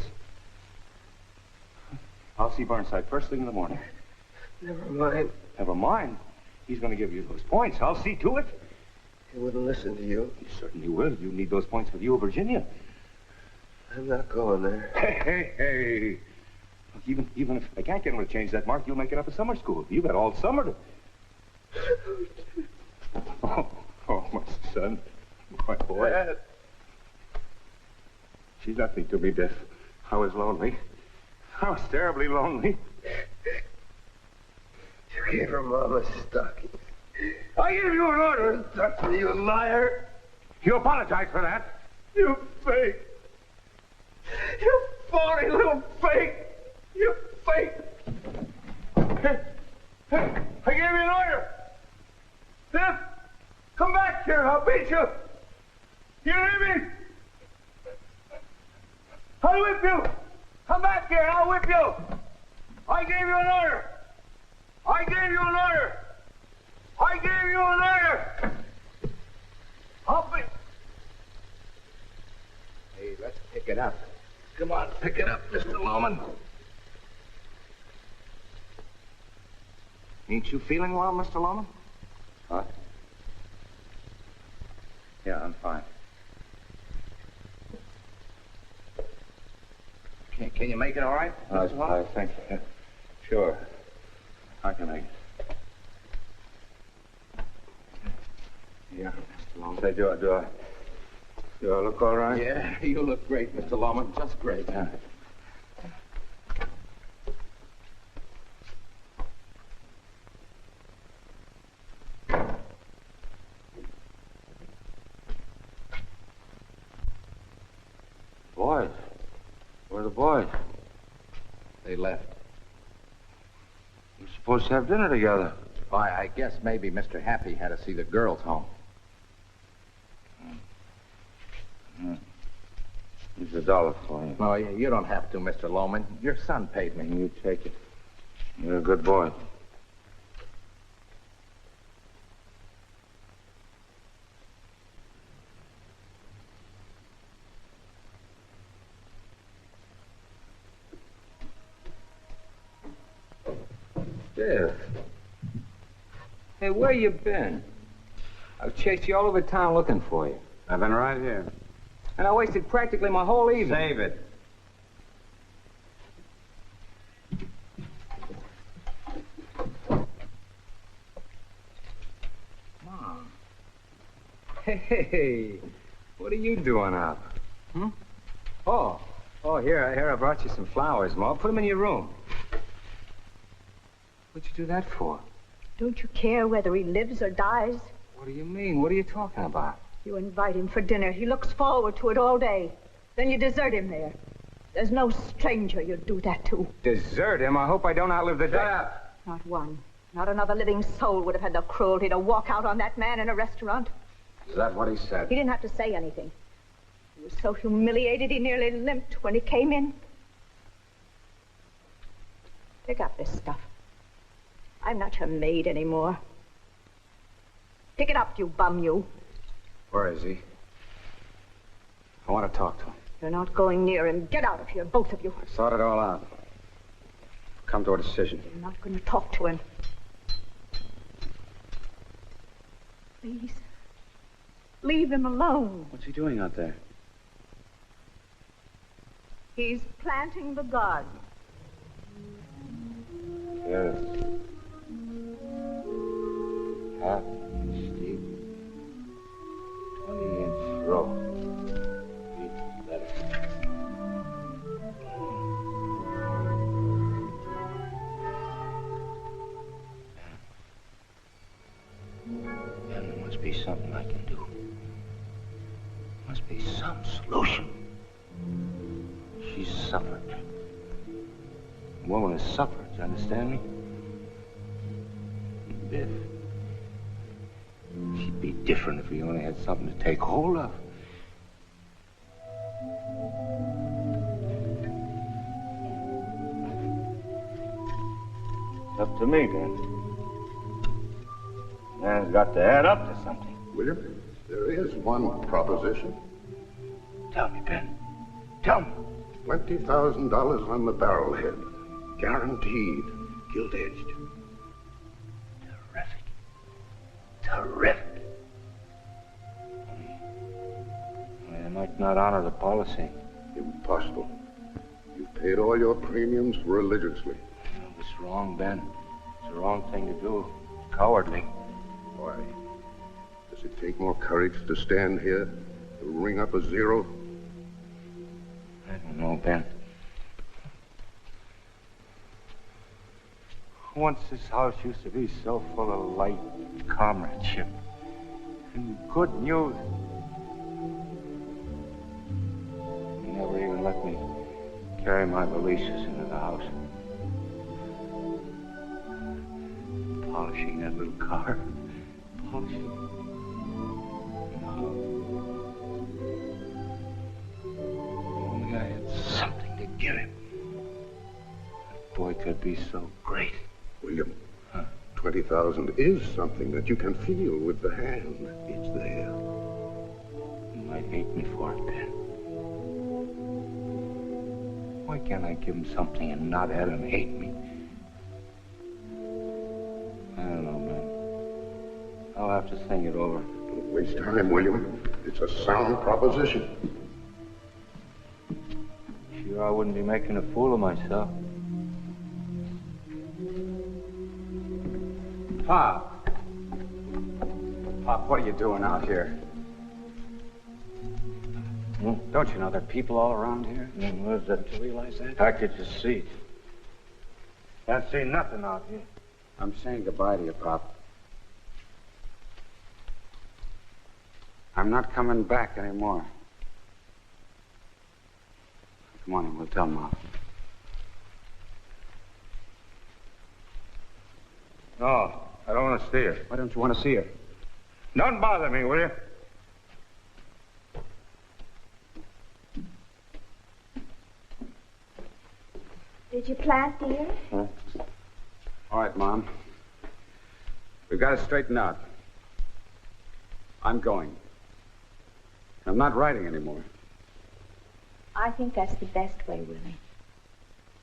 I'll see Burnside first thing in the morning. Never mind. Never mind. He's going to give you those points. I'll see to it. He wouldn't listen to you. He certainly will. You need those points for you, Virginia. I'm not going there. Hey. Look, even if I can't get him to change that mark, you'll make it up at summer school. You've got all summer to... oh, my son. My boy. Dad. She's nothing to me, Biff. I was lonely. I was terribly lonely. You gave her Mama's stockings. I gave you an order. That's me, you liar. You apologize for that. You fake. You phony little fake. You Wait! I gave you an order! Biff! Come back here, I'll beat you! You hear me? I'll whip you! Come back here, I'll whip you! I gave you an order! I gave you an order! I gave you an order! I'll be... Hey, let's pick it up. Come on, pick it up, Mr. Loman. Ain't you feeling well, Mr. Loman? Huh? Yeah, I'm fine. Can you make it all right, Mr. Loman? I think, sure. I can make it. Yeah, Mr. Loman. Say, do I look all right? Yeah, you look great, Mr. Loman. Just great. Yeah. Boys. Where are the boys? They left. You're supposed to have dinner together. Why, I guess maybe Mr. Happy had to see the girls home. Here's $1 for you. No, you don't have to, Mr. Loman. Your son paid me. You take it. You're a good boy. Biff. Hey, where you been? I've chased you all over town looking for you. I've been right here. And I wasted practically my whole evening. Save it. Mom. Hey, what are you doing up? Hmm? Oh, here I brought you some flowers, Ma. Put them in your room. What'd you do that for? Don't you care whether he lives or dies? What do you mean? What are you talking about? You invite him for dinner. He looks forward to it all day. Then you desert him there. There's no stranger you'd do that to. Desert him? I hope I don't outlive the day. Not one. Not another living soul would have had the cruelty to walk out on that man in a restaurant. Is that what he said? He didn't have to say anything. He was so humiliated he nearly limped when he came in. Pick up this stuff. I'm not your maid anymore. Pick it up, you bum, you. Where is he? I want to talk to him. You're not going near him. Get out of here, both of you. I thought it all out. Come to a decision. You're not going to talk to him. Please. Leave him alone. What's he doing out there? He's planting the garden. Yes. Half steep. 20-inch row. Each letter. There must be something I can do. Must be some solution. She's suffered. A woman has suffered, you understand me? Biff. She'd be different if we only had something to take hold of. It's up to me, Ben. Man's got to add up to something. William, there is one proposition. Tell me, Ben. Tell me. $20,000 on the barrelhead. Guaranteed. Gilt-edged. Terrific. I might not honor the policy. Impossible. You've paid all your premiums religiously. It's wrong, Ben. It's the wrong thing to do. It's cowardly. Why? Does it take more courage to stand here, to ring up a zero? I don't know, Ben. Once this house used to be so full of light comradeship and good news. You never even let me carry my valises into the house. polishing that little car. Polishing. Only I had something to give him. That boy could be so great. William, 20,000 is something that you can feel with the hand. It's there. He might hate me for it, Ben. Why can't I give him something and not have him hate me? I don't know, man. I'll have to think it over. Don't waste time, William. It's a sound proposition. Sure, I wouldn't be making a fool of myself. Pop. Pop, what are you doing out here? Don't you know there are people all around here? What is that? Do you realize that? Package of seats. Can't see nothing out here. I'm saying goodbye to you, Pop. I'm not coming back anymore. Come on in, we'll tell Mom. No, I don't want to see her. Why don't you want to see her? Don't bother me, will you? Did you plant, dear? Huh? All right, Mom. We've got to straighten out. I'm going. I'm not writing anymore. I think that's the best way, Willie.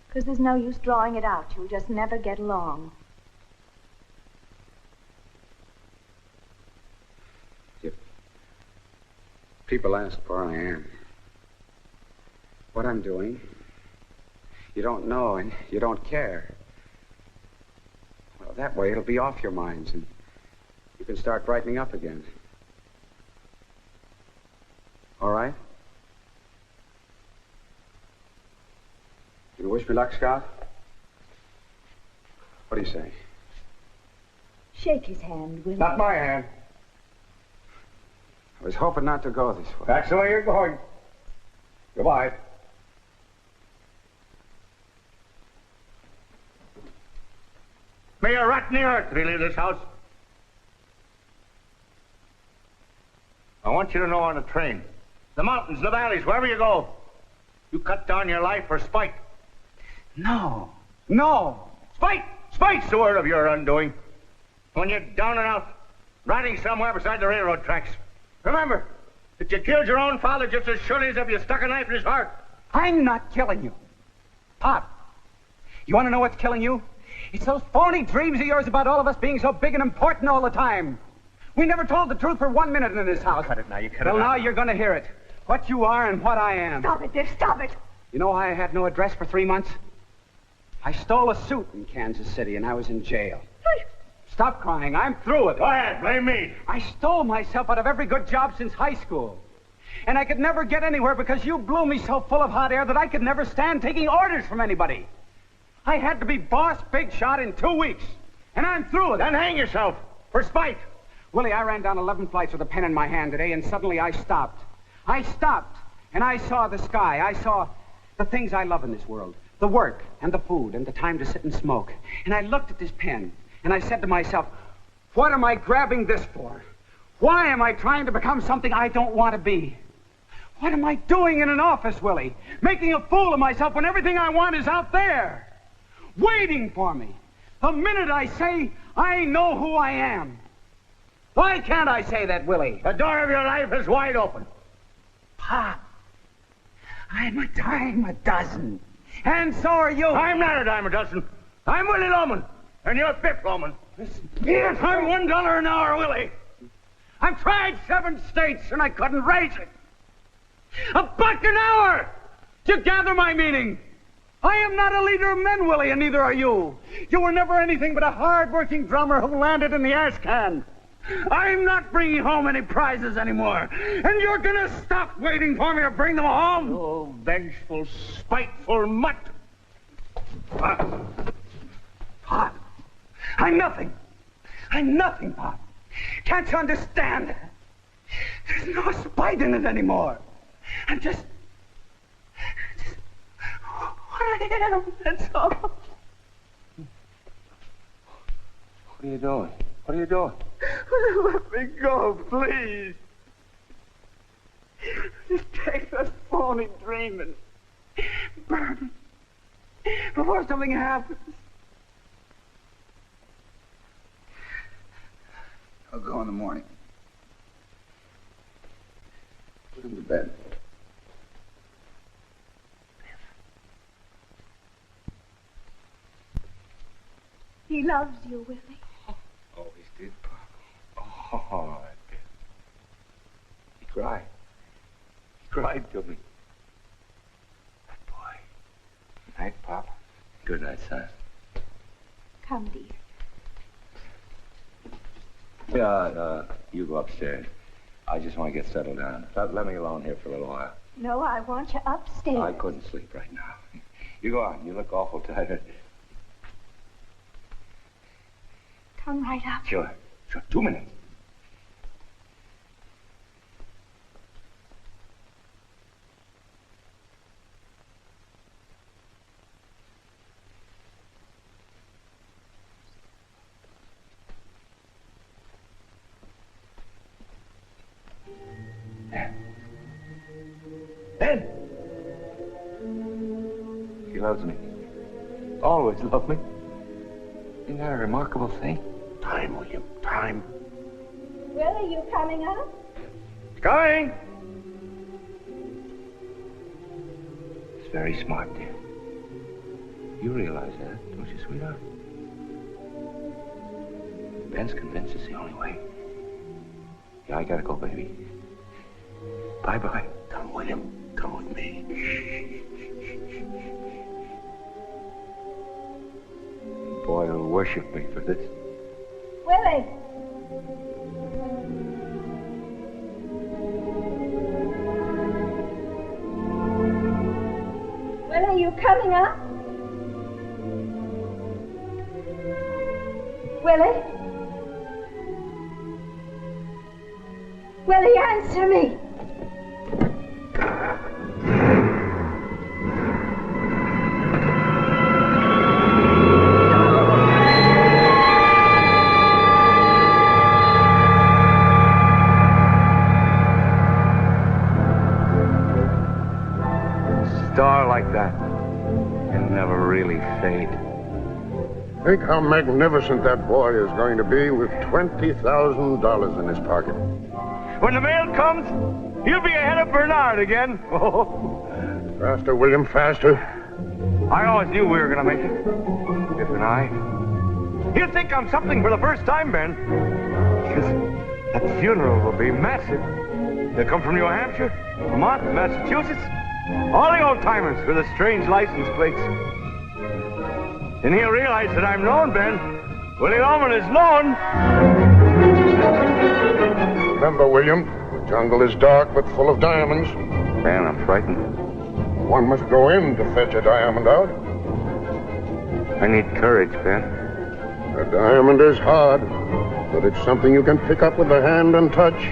Because there's no use drawing it out. You'll just never get along. People ask where I am, what I'm doing. You don't know and you don't care. Well, that way it'll be off your minds and you can start brightening up again. All right? You wish me luck, Scout? What do you say? Shake his hand, Willie. Not my hand. I was hoping not to go this way. That's the way you're going. Goodbye. May you rot in the earth if you leave this house. I want you to know on the train, the mountains, the valleys, wherever you go, you cut down your life for spite. No. No. Spite! Spite's the word of your undoing. When you're down and out, riding somewhere beside the railroad tracks, remember that you killed your own father just as surely as if you stuck a knife in his heart. I'm not killing you. Pop, you want to know what's killing you? It's those phony dreams of yours about all of us being so big and important all the time. We never told the truth for 1 minute in this house. Cut it now, you cut it Well, now. now you're going to hear it. What you are and what I am. Stop it, Dick, stop it. You know why I had no address for 3 months? I stole a suit in Kansas City and I was in jail. Stop crying. I'm through with it. Go ahead, blame me. I stole myself out of every good job since high school. And I could never get anywhere because you blew me so full of hot air that I could never stand taking orders from anybody. I had to be boss big shot in 2 weeks. And I'm through with it. Then hang yourself for spite. Willie, I ran down 11 flights with a pen in my hand today, and suddenly I stopped. I stopped, and I saw the sky. I saw the things I love in this world. The work, and the food, and the time to sit and smoke. And I looked at this pen, and I said to myself, what am I grabbing this for? Why am I trying to become something I don't want to be? What am I doing in an office, Willie? Making a fool of myself when everything I want is out there. Waiting for me. The minute I say, I know who I am. Why can't I say that, Willie? The door of your life is wide open. Pop, I'm a dime a dozen. And so are you. I'm not a dime a dozen. I'm Willie Loman. And you're Biff Loman. Yes, I'm $1 an hour, Willie. I've tried 7 states and I couldn't raise it. $1 an hour! Do you gather my meaning? I am not a leader of men, Willie, and neither are you. You were never anything but a hard-working drummer who landed in the ash can. I'm not bringing home any prizes anymore. And you're gonna stop waiting for me to bring them home? Oh, vengeful, spiteful mutt. Pop, I'm nothing. I'm nothing, Pop. Can't you understand? There's no spite in it anymore. I'm just what I am, that's all. What are you doing? What are you doing? Let me go, please. Just take this phony dream and burn it before something happens. I'll go in the morning. Put him to bed. He loves you, Willie. Oh, he did, Pop. Oh, he cried. He cried to me. That boy. Good night, Pop. Good night, son. Come, dear. Yeah, you go upstairs. I just want to get settled down. Let me alone here for a little while. No, I want you upstairs. I couldn't sleep right now. You go on. You look awful tired. Come right up. Sure. 2 minutes. Ben! He loves me. Always loved me. Isn't that a remarkable thing? Time, William. Time. Willie, you coming up? Coming! It's very smart, dear. You realize that, don't you, sweetheart? Ben's convinced it's the only way. Yeah, I gotta go, baby. Bye-bye. Come, William. Come with me. Boy will worship me for this. Willie! Willie, you coming up? Willie? Willie, answer me! Star like that can never really fade. Think how magnificent that boy is going to be with $20,000 in his pocket. When the mail comes, he'll be ahead of Bernard again. Faster, William, faster. I always knew we were going to make it. Biff and I. He'll think I'm something for the first time, Ben. Because that funeral will be massive. They'll come from New Hampshire, Vermont, Massachusetts. All the old-timers with the strange license plates. And he'll realize that I'm known, Ben. Willie Loman is known. Remember, William, the jungle is dark but full of diamonds. Ben, I'm frightened. One must go in to fetch a diamond out. I need courage, Ben. A diamond is hard, but it's something you can pick up with the hand and touch.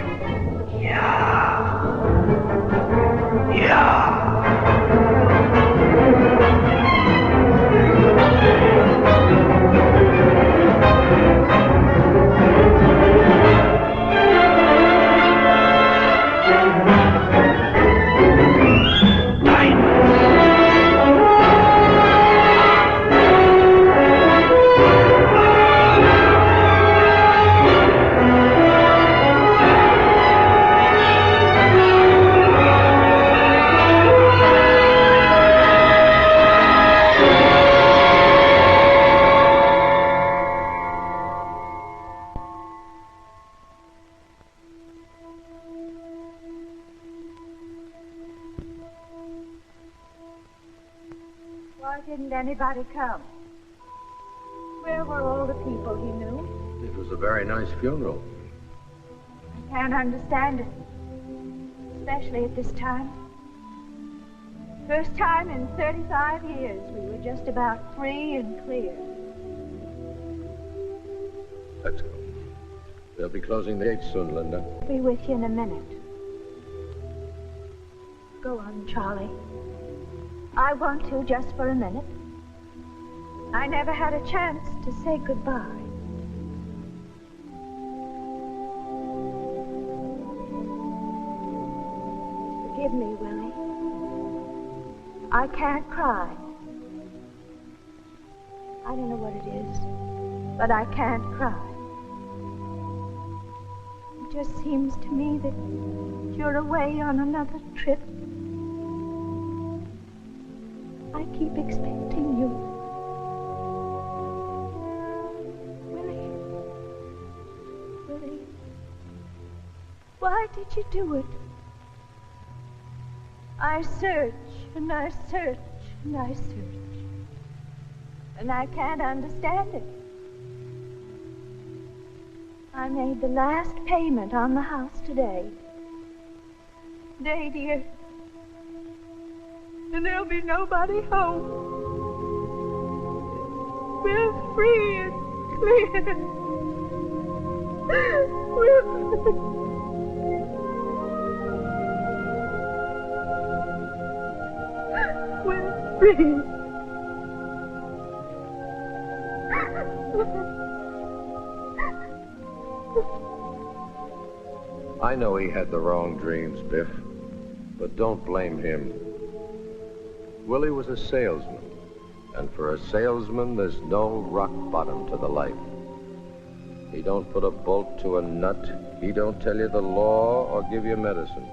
Why didn't anybody come? Where were all the people he knew? It was a very nice funeral. I can't understand it. Especially at this time. First time in 35 years we were just about free and clear. Let's go. They'll be closing the gates soon, Linda. I'll be with you in a minute. Go on, Charlie. I want to just for a minute. I never had a chance to say goodbye. Forgive me, Willie. I can't cry. I don't know what it is, but I can't cry. It just seems to me that you're away on another trip. I keep expecting you. Willie, why did you do it? I search, and I search, and I search, and I can't understand it. I made the last payment on the house today. Day, dear. And there'll be nobody home. We're free and clear. We're free. I know he had the wrong dreams, Biff, but don't blame him. Willie was a salesman, and for a salesman, there's no rock bottom to the life. He don't put a bolt to a nut. He don't tell you the law or give you medicine.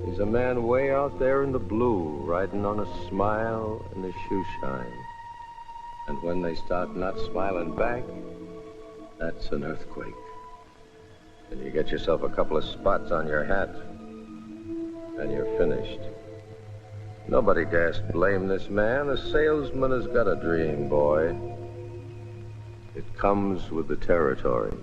He's a man way out there in the blue, riding on a smile and a shoe shine. And when they start not smiling back, that's an earthquake. And you get yourself a couple of spots on your hat, and you're finished. Nobody dares blame this man. A salesman has got a dream, boy. It comes with the territory.